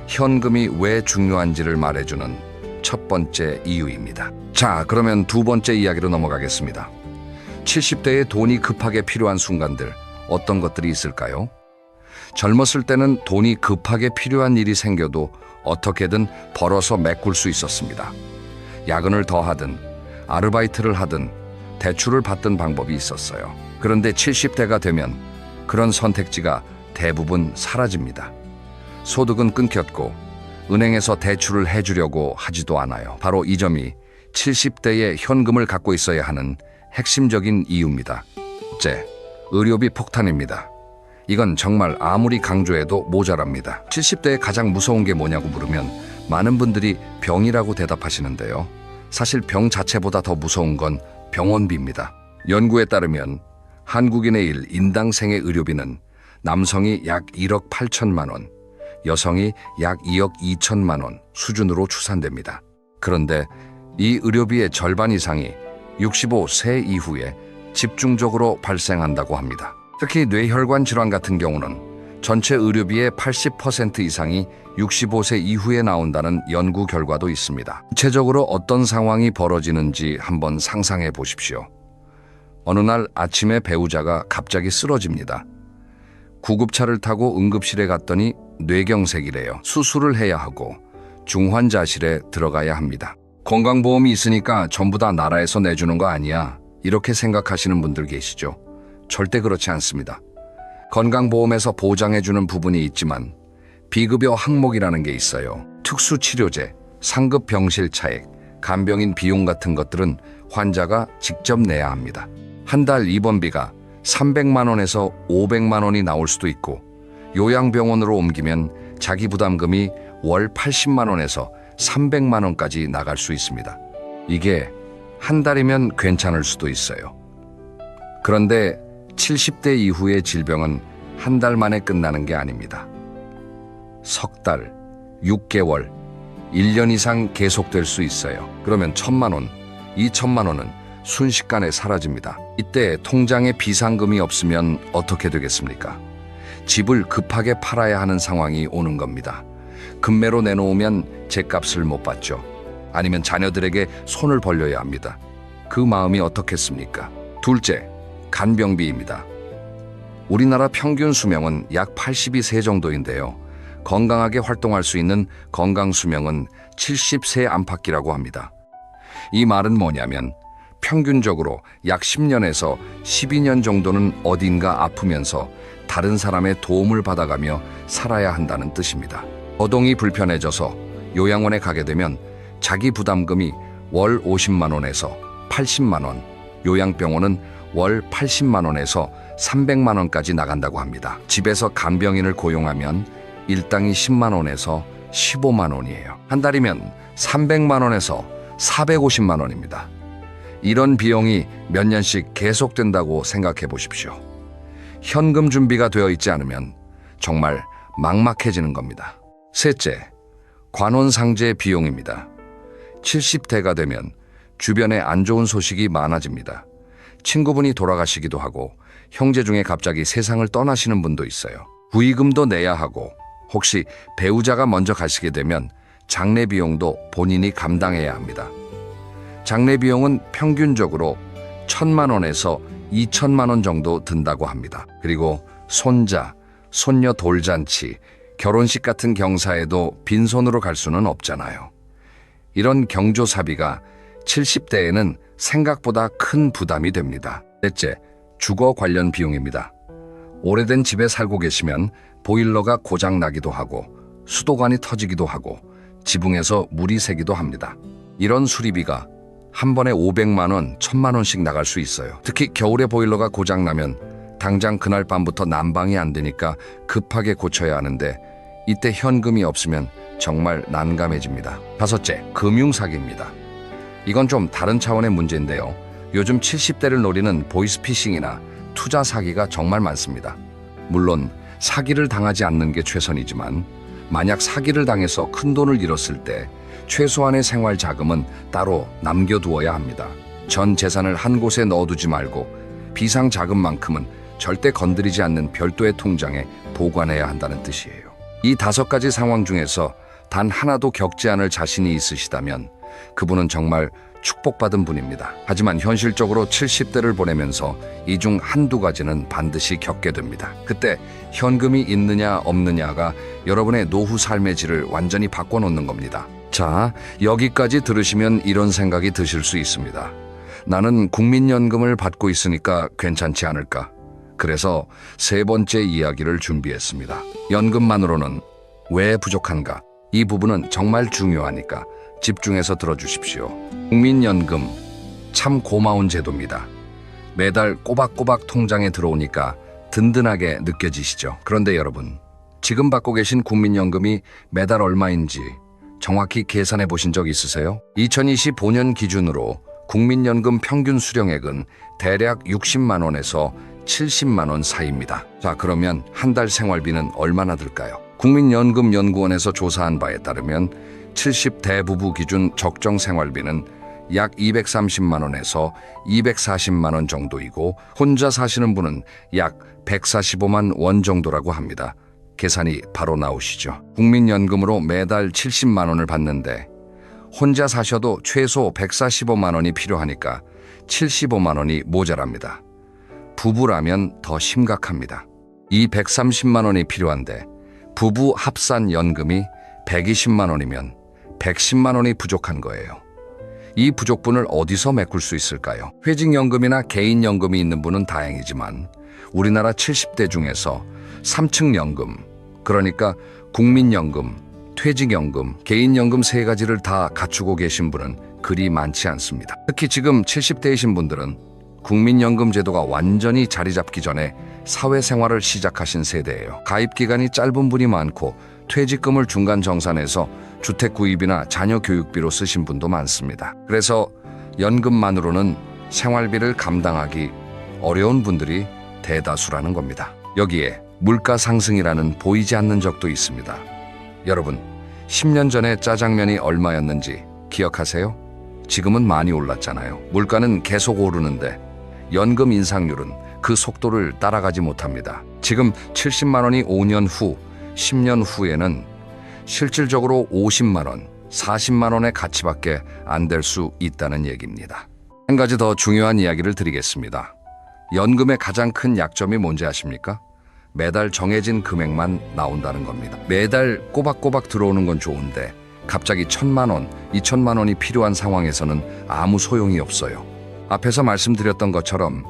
현금이 왜 중요한지를 말해주는 첫 번째 이유입니다. 자, 그러면 두 번째 이야기로 넘어가겠습니다. 70대에 돈이 급하게 필요한 순간들, 어떤 것들이 있을까요? 젊었을 때는 돈이 급하게 필요한 일이 생겨도 어떻게든 벌어서 메꿀 수 있었습니다. 야근을 더 하든 아르바이트를 하든 대출을 받던 방법이 있었어요. 그런데 70대가 되면 그런 선택지가 대부분 사라집니다. 소득은 끊겼고 은행에서 대출을 해주려고 하지도 않아요. 바로 이 점이 70대의 현금을 갖고 있어야 하는 핵심적인 이유입니다. 첫째, 의료비 폭탄입니다. 이건 정말 아무리 강조해도 모자랍니다. 70대에 가장 무서운 게 뭐냐고 물으면 많은 분들이 병이라고 대답하시는데요. 사실 병 자체보다 더 무서운 건 병원비입니다. 연구에 따르면 한국인의 인당 생애 의료비는 남성이 약 1억 8천만 원, 여성이 약 2억 2천만 원 수준으로 추산됩니다. 그런데 이 의료비의 절반 이상이 65세 이후에 집중적으로 발생한다고 합니다. 특히 뇌혈관 질환 같은 경우는 전체 의료비의 80% 이상이 65세 이후에 나온다는 연구 결과도 있습니다. 구체적으로 어떤 상황이 벌어지는지 한번 상상해 보십시오. 어느 날 아침에 배우자가 갑자기 쓰러집니다. 구급차를 타고 응급실에 갔더니 뇌경색이래요. 수술을 해야 하고 중환자실에 들어가야 합니다. 건강보험이 있으니까 전부 다 나라에서 내주는 거 아니야, 이렇게 생각하시는 분들 계시죠? 절대 그렇지 않습니다. 건강보험에서 보장해주는 부분이 있지만 비급여 항목이라는 게 있어요. 특수치료제, 상급 병실 차액, 간병인 비용 같은 것들은 환자가 직접 내야 합니다. 한 달 입원비가 300만 원에서 500만 원이 나올 수도 있고, 요양병원으로 옮기면 자기 부담금이 월 80만 원에서 300만 원까지 나갈 수 있습니다. 이게 한 달이면 괜찮을 수도 있어요. 그런데 70대 이후의 질병은 한 달 만에 끝나는 게 아닙니다. 석 달, 6개월, 1년 이상 계속될 수 있어요. 그러면 1,000만 원, 2,000만 원은 순식간에 사라집니다. 이때 통장에 비상금이 없으면 어떻게 되겠습니까? 집을 급하게 팔아야 하는 상황이 오는 겁니다. 금매로 내놓으면 제값을 못 받죠. 아니면 자녀들에게 손을 벌려야 합니다. 그 마음이 어떻겠습니까? 둘째, 간병비입니다. 우리나라 평균 수명은 약 82세 정도인데요. 건강하게 활동할 수 있는 건강 수명은 70세 안팎이라고 합니다. 이 말은 뭐냐면 평균적으로 약 10년에서 12년 정도는 어딘가 아프면서 다른 사람의 도움을 받아가며 살아야 한다는 뜻입니다. 거동이 불편해져서 요양원에 가게 되면 자기 부담금이 월 50만 원에서 80만 원, 요양병원은 월 80만 원에서 300만 원까지 나간다고 합니다. 집에서 간병인을 고용하면 일당이 10만 원에서 15만 원이에요. 한 달이면 300만 원에서 450만 원입니다. 이런 비용이 몇 년씩 계속된다고 생각해 보십시오. 현금 준비가 되어 있지 않으면 정말 막막해지는 겁니다. 셋째, 관혼상제 비용입니다. 70대가 되면 주변에 안 좋은 소식이 많아집니다. 친구분이 돌아가시기도 하고 형제 중에 갑자기 세상을 떠나시는 분도 있어요. 부의금도 내야 하고 혹시 배우자가 먼저 가시게 되면 장례 비용도 본인이 감당해야 합니다. 장례 비용은 평균적으로 1,000만 원에서 2천만 원 정도 든다고 합니다. 그리고 손자, 손녀 돌잔치, 결혼식 같은 경사에도 빈손으로 갈 수는 없잖아요. 이런 경조사비가 70대에는 생각보다 큰 부담이 됩니다. 넷째, 주거 관련 비용입니다. 오래된 집에 살고 계시면 보일러가 고장 나기도 하고 수도관이 터지기도 하고 지붕에서 물이 새기도 합니다. 이런 수리비가 한 번에 500만 원, 1000만 원씩 나갈 수 있어요. 특히 겨울에 보일러가 고장나면 당장 그날 밤부터 난방이 안 되니까 급하게 고쳐야 하는데 이때 현금이 없으면 정말 난감해집니다. 다섯째, 금융사기입니다. 이건 좀 다른 차원의 문제인데요. 요즘 70대를 노리는 보이스피싱이나 투자 사기가 정말 많습니다. 물론 사기를 당하지 않는 게 최선이지만 만약 사기를 당해서 큰 돈을 잃었을 때 최소한의 생활 자금은 따로 남겨두어야 합니다. 전 재산을 한 곳에 넣어두지 말고 비상 자금만큼은 절대 건드리지 않는 별도의 통장에 보관해야 한다는 뜻이에요. 이 5가지 상황 중에서 단 하나도 겪지 않을 자신이 있으시다면 그분은 정말 축복받은 분입니다. 하지만 현실적으로 70대를 보내면서 이 중 한두 가지는 반드시 겪게 됩니다. 그때 현금이 있느냐 없느냐가 여러분의 노후 삶의 질을 완전히 바꿔놓는 겁니다. 자, 여기까지 들으시면 이런 생각이 드실 수 있습니다. 나는 국민연금을 받고 있으니까 괜찮지 않을까? 그래서 세 번째 이야기를 준비했습니다. 연금만으로는 왜 부족한가? 이 부분은 정말 중요하니까 집중해서 들어주십시오. 국민연금, 참 고마운 제도입니다. 매달 꼬박꼬박 통장에 들어오니까 든든하게 느껴지시죠? 그런데 여러분, 지금 받고 계신 국민연금이 매달 얼마인지 정확히 계산해 보신 적 있으세요? 2025년 기준으로 국민연금 평균 수령액은 대략 60만 원에서 70만 원 사이입니다. 자, 그러면 한 달 생활비는 얼마나 들까요? 국민연금연구원에서 조사한 바에 따르면 70대 부부 기준 적정 생활비는 약 230만 원에서 240만 원 정도이고 혼자 사시는 분은 약 145만 원 정도라고 합니다. 계산이 바로 나오시죠. 국민연금으로 매달 70만 원을 받는데 혼자 사셔도 최소 145만 원이 필요하니까 75만 원이 모자랍니다. 부부라면 더 심각합니다. 이 130만 원이 필요한데 부부 합산 연금이 120만 원이면 110만 원이 부족한 거예요. 이 부족분을 어디서 메꿀 수 있을까요? 회직연금이나 개인연금이 있는 분은 다행이지만 우리나라 70대 중에서 3층 연금, 그러니까 국민연금, 퇴직연금, 개인연금 세 가지를 다 갖추고 계신 분은 그리 많지 않습니다. 특히 지금 70대이신 분들은 국민연금 제도가 완전히 자리 잡기 전에 사회생활을 시작하신 세대예요. 가입 기간이 짧은 분이 많고 퇴직금을 중간 정산해서 주택 구입이나 자녀 교육비로 쓰신 분도 많습니다. 그래서 연금만으로는 생활비를 감당하기 어려운 분들이 대다수라는 겁니다. 여기에 물가 상승이라는 보이지 않는 적도 있습니다. 여러분, 10년 전에 짜장면이 얼마였는지 기억하세요? 지금은 많이 올랐잖아요. 물가는 계속 오르는데 연금 인상률은 그 속도를 따라가지 못합니다. 지금 70만 원이 5년 후, 10년 후에는 실질적으로 50만 원, 40만 원의 가치밖에 안 될 수 있다는 얘기입니다. 한 가지 더 중요한 이야기를 드리겠습니다. 연금의 가장 큰 약점이 뭔지 아십니까? 매달 정해진 금액만 나온다는 겁니다. 매달 꼬박꼬박 들어오는 건 좋은데 갑자기 1,000만 원, 2,000만 원이 필요한 상황에서는 아무 소용이 없어요. 앞에서 말씀드렸던 것처럼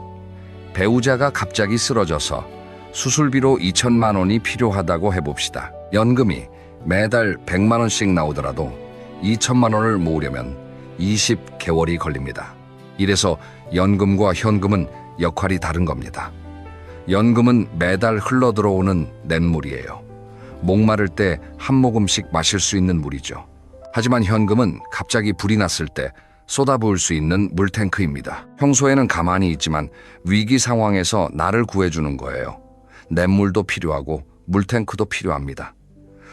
배우자가 갑자기 쓰러져서 수술비로 2,000만 원이 필요하다고 해봅시다. 연금이 매달 100만 원씩 나오더라도 2,000만 원을 모으려면 20개월이 걸립니다. 이래서 연금과 현금은 역할이 다른 겁니다. 연금은 매달 흘러들어오는 냇물이에요. 목마를 때 한 모금씩 마실 수 있는 물이죠. 하지만 현금은 갑자기 불이 났을 때 쏟아부을 수 있는 물탱크입니다. 평소에는 가만히 있지만 위기 상황에서 나를 구해주는 거예요. 냇물도 필요하고 물탱크도 필요합니다.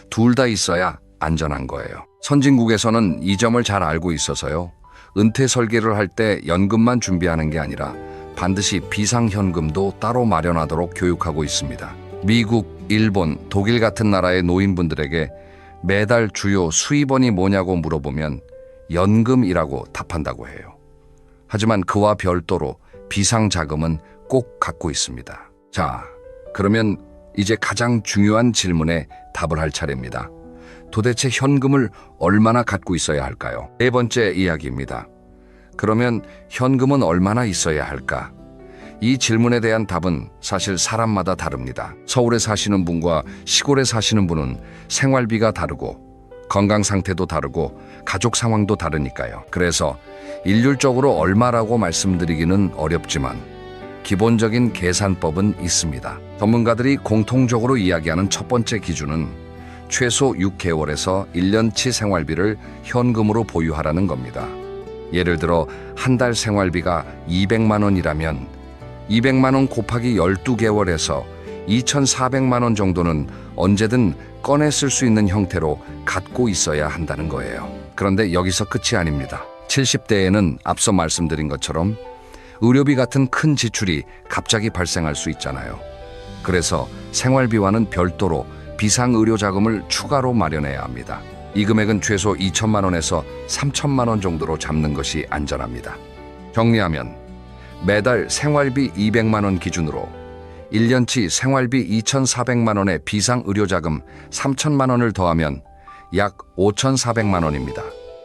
둘 다 있어야 안전한 거예요. 선진국에서는 이 점을 잘 알고 있어서요. 은퇴 설계를 할 때 연금만 준비하는 게 아니라 반드시 비상현금도 따로 마련하도록 교육하고 있습니다. 미국, 일본, 독일 같은 나라의 노인분들에게 매달 주요 수입원이 뭐냐고 물어보면 연금이라고 답한다고 해요. 하지만 그와 별도로 비상자금은 꼭 갖고 있습니다. 자, 그러면 이제 가장 중요한 질문에 답을 할 차례입니다. 도대체 현금을 얼마나 갖고 있어야 할까요? 네 번째 이야기입니다. 그러면 현금은 얼마나 있어야 할까? 이 질문에 대한 답은 사실 사람마다 다릅니다. 서울에 사시는 분과 시골에 사시는 분은 생활비가 다르고 건강 상태도 다르고 가족 상황도 다르니까요. 그래서 일률적으로 얼마라고 말씀드리기는 어렵지만 기본적인 계산법은 있습니다. 전문가들이 공통적으로 이야기하는 첫 번째 기준은 최소 6개월에서 1년치 생활비를 현금으로 보유하라는 겁니다. 예를 들어 한 달 생활비가 200만 원이라면 200만 원 곱하기 12개월에서 2,400만 원 정도는 언제든 꺼내 쓸 수 있는 형태로 갖고 있어야 한다는 거예요. 그런데 여기서 끝이 아닙니다. 70대에는 앞서 말씀드린 것처럼 의료비 같은 큰 지출이 갑자기 발생할 수 있잖아요. 그래서 생활비와는 별도로 비상의료자금을 추가로 마련해야 합니다. 이 금액은 최소 2천만 원에서 3천만 원 정도로 잡는 것이 안전합니다. 정리하면 매달 생활비 200만 원 기준으로 1년치 생활비 2,400만 원의 비상의료자금 3천만 원을 더하면 약 5,400만 원입니다.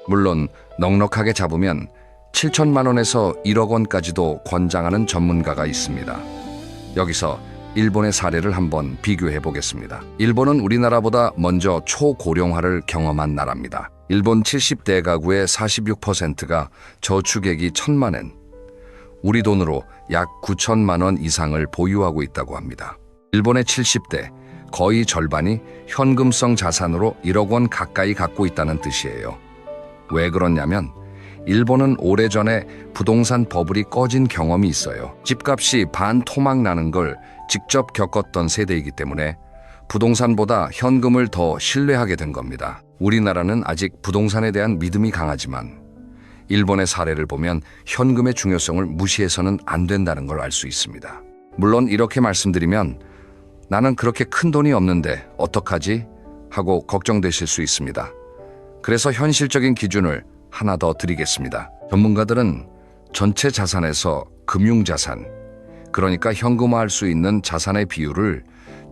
물론 넉넉하게 잡으면 7천만 원에서 1억 원까지도 권장하는 전문가가 있습니다. 여기서 일본의 사례를 한번 비교해 보겠습니다. 일본은 우리나라보다 먼저 초고령화를 경험한 나라입니다. 일본 70대 가구의 46%가 저축액이 1,000만 엔, 우리 돈으로 약 9천만 원 이상을 보유하고 있다고 합니다. 일본의 70대 거의 절반이 현금성 자산으로 1억 원 가까이 갖고 있다는 뜻이에요. 왜 그러냐면 일본은 오래전에 부동산 버블이 꺼진 경험이 있어요. 집값이 반토막 나는 걸 직접 겪었던 세대이기 때문에 부동산보다 현금을 더 신뢰하게 된 겁니다. 우리나라는 아직 부동산에 대한 믿음이 강하지만 일본의 사례를 보면 현금의 중요성을 무시해서는 안 된다는 걸 알 수 있습니다. 물론 이렇게 말씀드리면 나는 그렇게 큰 돈이 없는데 어떡하지? 하고 걱정되실 수 있습니다. 그래서 현실적인 기준을 하나 더 드리겠습니다. 전문가들은 전체 자산에서 금융자산, 그러니까 현금화할 수 있는 자산의 비율을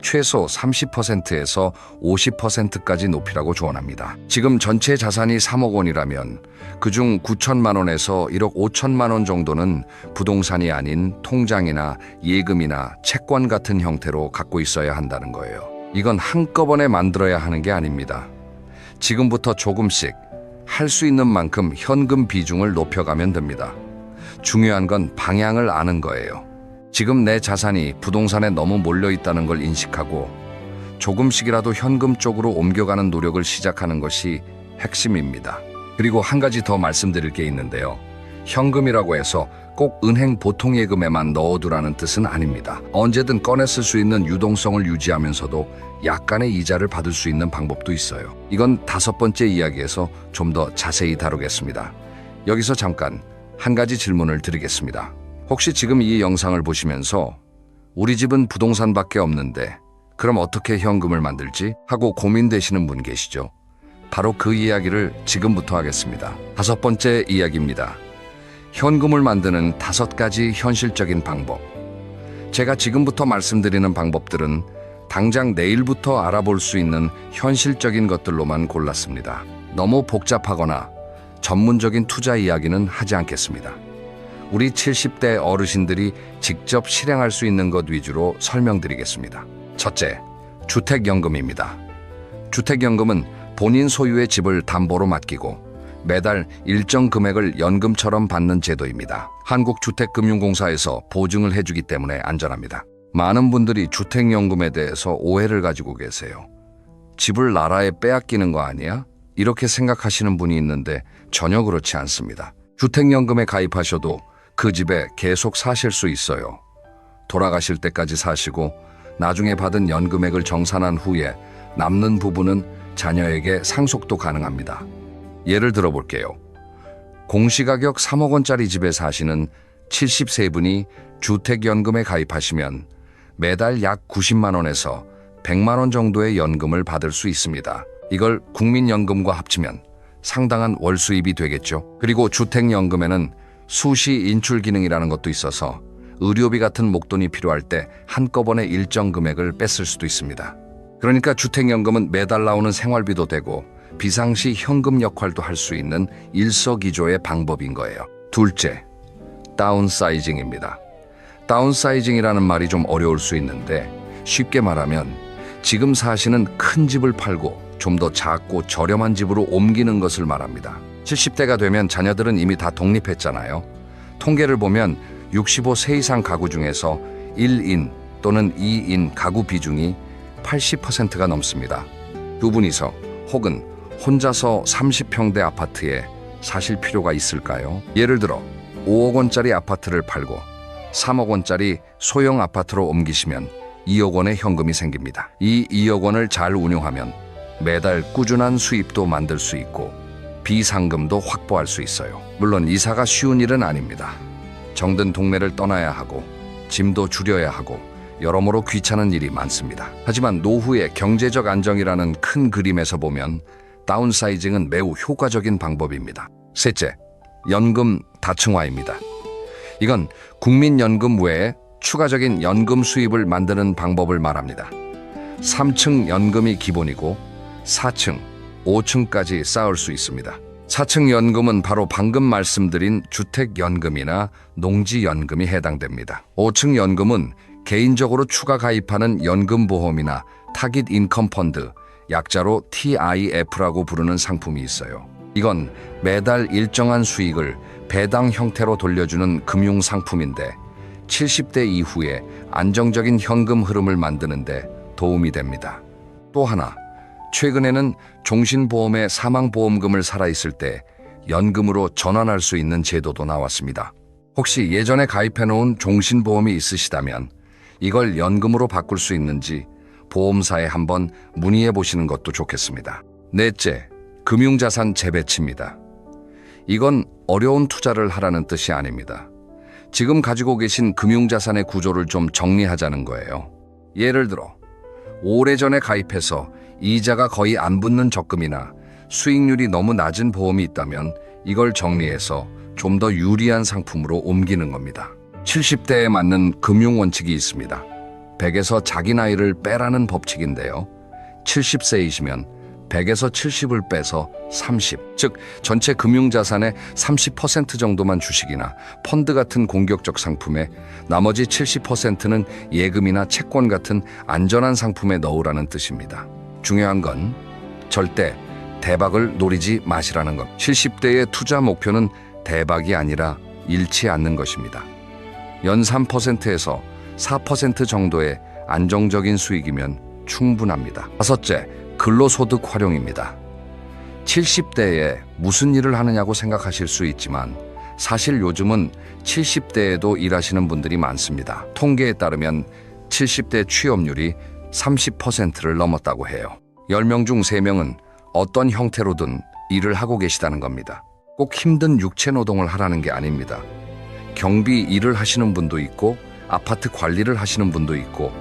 최소 30%에서 50%까지 높이라고 조언합니다. 지금 전체 자산이 3억 원이라면 그중 9천만 원에서 1억 5천만 원 정도는 부동산이 아닌 통장이나 예금이나 채권 같은 형태로 갖고 있어야 한다는 거예요. 이건 한꺼번에 만들어야 하는 게 아닙니다. 지금부터 조금씩 할 수 있는 만큼 현금 비중을 높여가면 됩니다. 중요한 건 방향을 아는 거예요. 지금 내 자산이 부동산에 너무 몰려있다는 걸 인식하고 조금씩이라도 현금 쪽으로 옮겨가는 노력을 시작하는 것이 핵심입니다. 그리고 한 가지 더 말씀드릴 게 있는데요. 현금이라고 해서 꼭 은행 보통 예금에만 넣어두라는 뜻은 아닙니다. 언제든 꺼내 쓸 수 있는 유동성을 유지하면서도 약간의 이자를 받을 수 있는 방법도 있어요. 이건 5번째 이야기에서 좀 더 자세히 다루겠습니다. 여기서 잠깐 한 가지 질문을 드리겠습니다. 혹시 지금 이 영상을 보시면서 우리 집은 부동산밖에 없는데 그럼 어떻게 현금을 만들지? 하고 고민되시는 분 계시죠? 바로 그 이야기를 지금부터 하겠습니다. 5번째 이야기입니다. 현금을 만드는 5가지 현실적인 방법. 제가 지금부터 말씀드리는 방법들은 당장 내일부터 알아볼 수 있는 현실적인 것들로만 골랐습니다. 너무 복잡하거나 전문적인 투자 이야기는 하지 않겠습니다. 우리 70대 어르신들이 직접 실행할 수 있는 것 위주로 설명드리겠습니다. 첫째, 주택연금입니다. 주택연금은 본인 소유의 집을 담보로 맡기고 매달 일정 금액을 연금처럼 받는 제도입니다. 한국주택금융공사에서 보증을 해주기 때문에 안전합니다. 많은 분들이 주택연금에 대해서 오해를 가지고 계세요. 집을 나라에 빼앗기는 거 아니야? 이렇게 생각하시는 분이 있는데 전혀 그렇지 않습니다. 주택연금에 가입하셔도 그 집에 계속 사실 수 있어요. 돌아가실 때까지 사시고 나중에 받은 연금액을 정산한 후에 남는 부분은 자녀에게 상속도 가능합니다. 예를 들어 볼게요. 공시가격 3억 원짜리 집에 사시는 73분이 주택연금에 가입하시면 매달 약 90만 원에서 100만 원 정도의 연금을 받을 수 있습니다. 이걸 국민연금과 합치면 상당한 월 수입이 되겠죠. 그리고 주택연금에는 수시 인출 기능이라는 것도 있어서 의료비 같은 목돈이 필요할 때 한꺼번에 일정 금액을 뺐을 수도 있습니다. 그러니까 주택연금은 매달 나오는 생활비도 되고 비상시 현금 역할도 할 수 있는 일석이조의 방법인 거예요. 둘째, 다운사이징입니다. 다운사이징이라는 말이 좀 어려울 수 있는데 쉽게 말하면 지금 사시는 큰 집을 팔고 좀 더 작고 저렴한 집으로 옮기는 것을 말합니다. 70대가 되면 자녀들은 이미 다 독립했잖아요. 통계를 보면 65세 이상 가구 중에서 1인 또는 2인 가구 비중이 80%가 넘습니다. 두 분이서 혹은 혼자서 30평대 아파트에 사실 필요가 있을까요? 예를 들어 5억 원짜리 아파트를 팔고 3억 원짜리 소형 아파트로 옮기시면 2억 원의 현금이 생깁니다. 이 2억 원을 잘 운용하면 매달 꾸준한 수입도 만들 수 있고 비상금도 확보할 수 있어요. 물론 이사가 쉬운 일은 아닙니다. 정든 동네를 떠나야 하고 짐도 줄여야 하고 여러모로 귀찮은 일이 많습니다. 하지만 노후의 경제적 안정이라는 큰 그림에서 보면 다운사이징은 매우 효과적인 방법입니다. 셋째, 연금 다층화입니다. 이건 국민연금 외에 추가적인 연금 수입을 만드는 방법을 말합니다. 3층 연금이 기본이고 4층, 5층까지 쌓을 수 있습니다. 4층 연금은 바로 방금 말씀드린 주택연금이나 농지연금이 해당됩니다. 5층 연금은 개인적으로 추가 가입하는 연금보험이나 타깃 인컴 펀드, 약자로 TIF라고 부르는 상품이 있어요. 이건 매달 일정한 수익을 배당 형태로 돌려주는 금융 상품인데 70대 이후에 안정적인 현금 흐름을 만드는 데 도움이 됩니다. 또 하나, 최근에는 종신보험의 사망보험금을 살아있을 때 연금으로 전환할 수 있는 제도도 나왔습니다. 혹시 예전에 가입해놓은 종신보험이 있으시다면 이걸 연금으로 바꿀 수 있는지 보험사에 한번 문의해 보시는 것도 좋겠습니다. 넷째, 금융자산 재배치입니다. 이건 어려운 투자를 하라는 뜻이 아닙니다. 지금 가지고 계신 금융자산의 구조를 좀 정리하자는 거예요. 예를 들어 오래전에 가입해서 이자가 거의 안 붙는 적금이나 수익률이 너무 낮은 보험이 있다면 이걸 정리해서 좀 더 유리한 상품으로 옮기는 겁니다. 70대에 맞는 금융 원칙이 있습니다. 100에서 자기 나이를 빼라는 법칙인데요. 70세이시면 100에서 70을 빼서 30, 즉 전체 금융자산의 30% 정도만 주식이나 펀드 같은 공격적 상품에 나머지 70%는 예금이나 채권 같은 안전한 상품에 넣으라는 뜻입니다. 중요한 건 절대 대박을 노리지 마시라는 것. 70대의 투자 목표는 대박이 아니라 잃지 않는 것입니다. 연 3%에서 4% 정도의 안정적인 수익이면 충분합니다. 다섯째, 근로소득 활용입니다. 70대에 무슨 일을 하느냐고 생각하실 수 있지만 사실 요즘은 70대에도 일하시는 분들이 많습니다. 통계에 따르면 70대 취업률이 30%를 넘었다고 해요. 10명 중 3명은 어떤 형태로든 일을 하고 계시다는 겁니다. 꼭 힘든 육체 노동을 하라는 게 아닙니다. 경비 일을 하시는 분도 있고 아파트 관리를 하시는 분도 있고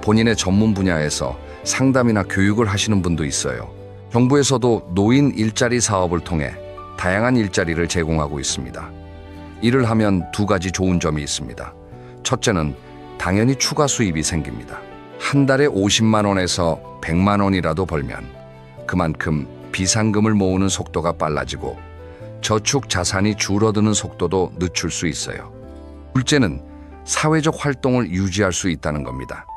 본인의 전문 분야에서 상담이나 교육을 하시는 분도 있어요. 정부에서도 노인 일자리 사업을 통해 다양한 일자리를 제공하고 있습니다. 일을 하면 두 가지 좋은 점이 있습니다. 첫째는 당연히 추가 수입이 생깁니다. 한 달에 50만 원에서 100만 원이라도 벌면 그만큼 비상금을 모으는 속도가 빨라지고 저축 자산이 줄어드는 속도도 늦출 수 있어요. 둘째는 사회적 활동을 유지할 수 있다는 겁니다.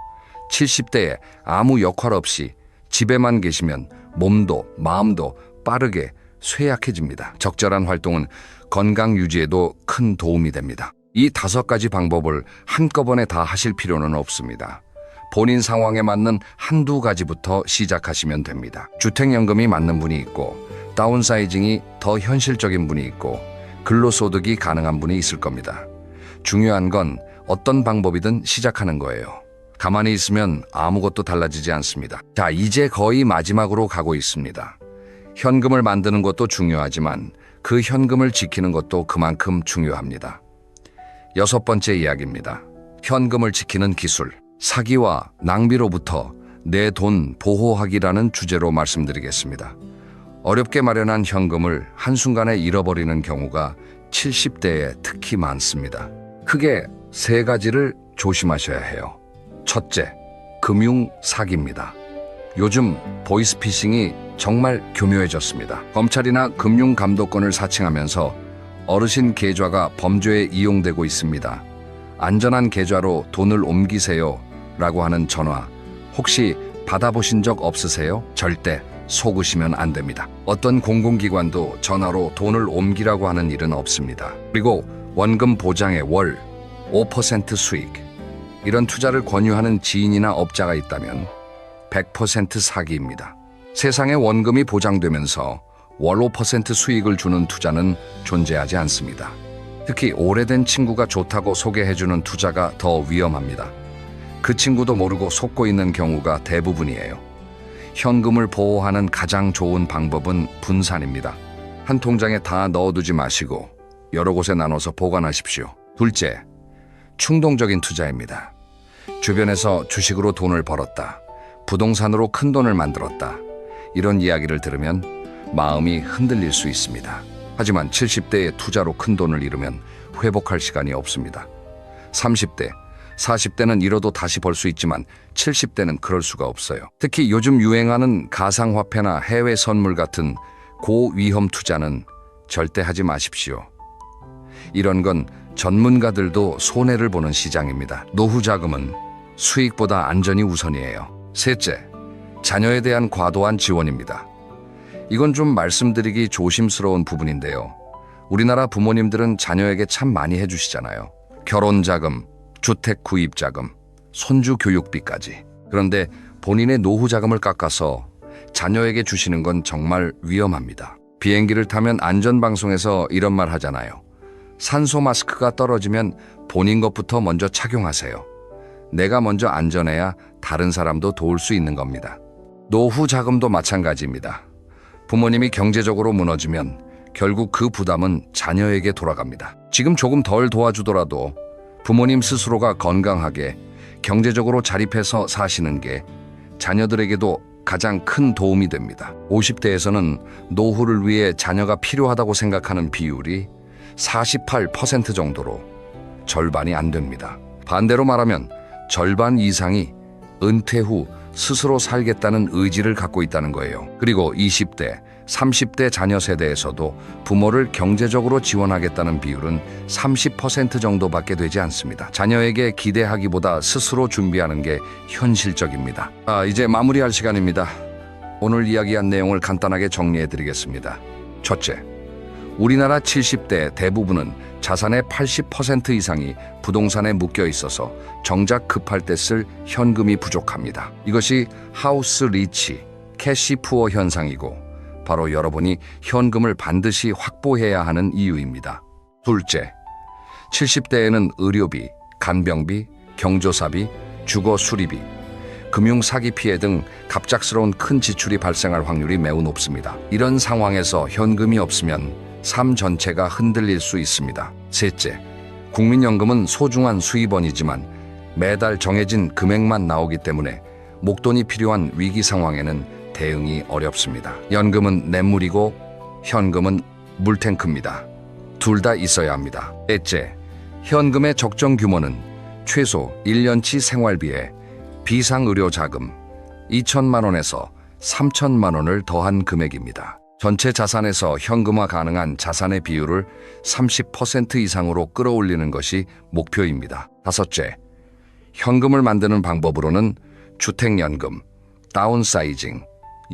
70대에 아무 역할 없이 집에만 계시면 몸도 마음도 빠르게 쇠약해집니다. 적절한 활동은 건강 유지에도 큰 도움이 됩니다. 이 5가지 방법을 한꺼번에 다 하실 필요는 없습니다. 본인 상황에 맞는 한두 가지부터 시작하시면 됩니다. 주택연금이 맞는 분이 있고 다운사이징이 더 현실적인 분이 있고 근로소득이 가능한 분이 있을 겁니다. 중요한 건 어떤 방법이든 시작하는 거예요. 가만히 있으면 아무것도 달라지지 않습니다. 자, 이제 거의 마지막으로 가고 있습니다. 현금을 만드는 것도 중요하지만 그 현금을 지키는 것도 그만큼 중요합니다. 6번째 이야기입니다. 현금을 지키는 기술. 사기와 낭비로부터 내 돈 보호하기라는 주제로 말씀드리겠습니다. 어렵게 마련한 현금을 한순간에 잃어버리는 경우가 70대에 특히 많습니다. 크게 3가지를 조심하셔야 해요. 첫째, 금융 사기입니다. 요즘 보이스피싱이 정말 교묘해졌습니다. 검찰이나 금융감독권을 사칭하면서 어르신 계좌가 범죄에 이용되고 있습니다. 안전한 계좌로 돈을 옮기세요 라고 하는 전화 혹시 받아보신 적 없으세요? 절대 속으시면 안 됩니다. 어떤 공공기관도 전화로 돈을 옮기라고 하는 일은 없습니다. 그리고 원금 보장에 월 5% 수익, 이런 투자를 권유하는 지인이나 업자가 있다면 100% 사기입니다. 세상에 원금이 보장되면서 월 5% 수익을 주는 투자는 존재하지 않습니다. 특히 오래된 친구가 좋다고 소개해주는 투자가 더 위험합니다. 그 친구도 모르고 속고 있는 경우가 대부분이에요. 현금을 보호하는 가장 좋은 방법은 분산입니다. 한 통장에 다 넣어두지 마시고 여러 곳에 나눠서 보관하십시오. 둘째, 충동적인 투자입니다. 주변에서 주식으로 돈을 벌었다, 부동산으로 큰 돈을 만들었다, 이런 이야기를 들으면 마음이 흔들릴 수 있습니다. 하지만 70대의 투자로 큰 돈을 잃으면 회복할 시간이 없습니다. 30대, 40대는 잃어도 다시 벌 수 있지만 70대는 그럴 수가 없어요. 특히 요즘 유행하는 가상화폐나 해외 선물 같은 고위험 투자는 절대 하지 마십시오. 이런 건 전문가들도 손해를 보는 시장입니다. 노후 자금은 수익보다 안전이 우선이에요. 셋째, 자녀에 대한 과도한 지원입니다. 이건 좀 말씀드리기 조심스러운 부분인데요. 우리나라 부모님들은 자녀에게 참 많이 해주시잖아요. 결혼 자금, 주택 구입 자금, 손주 교육비까지. 그런데 본인의 노후 자금을 깎아서 자녀에게 주시는 건 정말 위험합니다. 비행기를 타면 안전방송에서 이런 말 하잖아요. 산소 마스크가 떨어지면 본인 것부터 먼저 착용하세요. 내가 먼저 안전해야 다른 사람도 도울 수 있는 겁니다. 노후 자금도 마찬가지입니다. 부모님이 경제적으로 무너지면 결국 그 부담은 자녀에게 돌아갑니다. 지금 조금 덜 도와주더라도 부모님 스스로가 건강하게 경제적으로 자립해서 사시는 게 자녀들에게도 가장 큰 도움이 됩니다. 50대에서는 노후를 위해 자녀가 필요하다고 생각하는 비율이 48% 정도로 절반이 안 됩니다. 반대로 말하면 절반 이상이 은퇴 후 스스로 살겠다는 의지를 갖고 있다는 거예요. 그리고 20대, 30대 자녀 세대에서도 부모를 경제적으로 지원하겠다는 비율은 30% 정도밖에 되지 않습니다. 자녀에게 기대하기보다 스스로 준비하는 게 현실적입니다. 이제 마무리할 시간입니다. 오늘 이야기한 내용을 간단하게 정리해드리겠습니다. 첫째, 우리나라 70대 대부분은 자산의 80% 이상이 부동산에 묶여 있어서 정작 급할 때 쓸 현금이 부족합니다. 이것이 하우스 리치, 캐시 푸어 현상이고 바로 여러분이 현금을 반드시 확보해야 하는 이유입니다. 둘째, 70대에는 의료비, 간병비, 경조사비, 주거 수리비, 금융 사기 피해 등 갑작스러운 큰 지출이 발생할 확률이 매우 높습니다. 이런 상황에서 현금이 없으면 삶 전체가 흔들릴 수 있습니다. 셋째, 국민연금은 소중한 수입원이지만 매달 정해진 금액만 나오기 때문에 목돈이 필요한 위기 상황에는 대응이 어렵습니다. 연금은 냇물이고 현금은 물탱크입니다. 둘 다 있어야 합니다. 넷째, 현금의 적정 규모는 최소 1년치 생활비에 비상의료자금 2천만 원에서 3천만 원을 더한 금액입니다. 전체 자산에서 현금화 가능한 자산의 비율을 30% 이상으로 끌어올리는 것이 목표입니다. 다섯째, 현금을 만드는 방법으로는 주택연금, 다운사이징,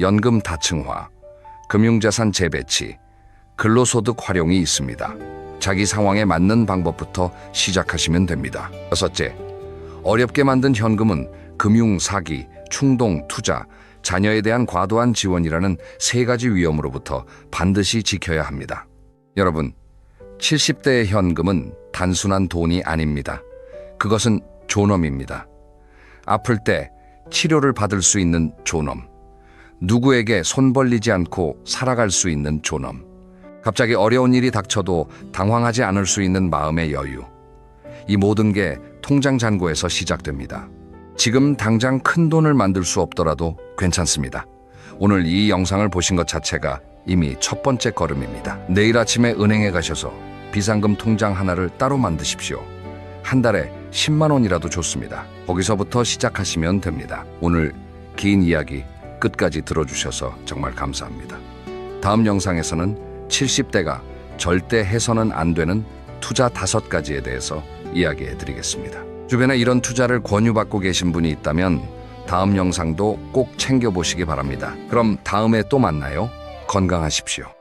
연금 다층화, 금융자산 재배치, 근로소득 활용이 있습니다. 자기 상황에 맞는 방법부터 시작하시면 됩니다. 여섯째, 어렵게 만든 현금은 금융 사기, 충동 투자, 자녀에 대한 과도한 지원이라는 세 가지 위험으로부터 반드시 지켜야 합니다. 여러분, 70대의 현금은 단순한 돈이 아닙니다. 그것은 존엄입니다. 아플 때 치료를 받을 수 있는 존엄, 누구에게 손 벌리지 않고 살아갈 수 있는 존엄, 갑자기 어려운 일이 닥쳐도 당황하지 않을 수 있는 마음의 여유, 이 모든 게 통장 잔고에서 시작됩니다. 지금 당장 큰 돈을 만들 수 없더라도 괜찮습니다. 오늘 이 영상을 보신 것 자체가 이미 첫 번째 걸음입니다. 내일 아침에 은행에 가셔서 비상금 통장 하나를 따로 만드십시오. 한 달에 10만 원이라도 좋습니다. 거기서부터 시작하시면 됩니다. 오늘 긴 이야기 끝까지 들어주셔서 정말 감사합니다. 다음 영상에서는 70대가 절대 해서는 안 되는 투자 5가지에 대해서 이야기해 드리겠습니다. 주변에 이런 투자를 권유받고 계신 분이 있다면 다음 영상도 꼭 챙겨보시기 바랍니다. 그럼 다음에 또 만나요. 건강하십시오.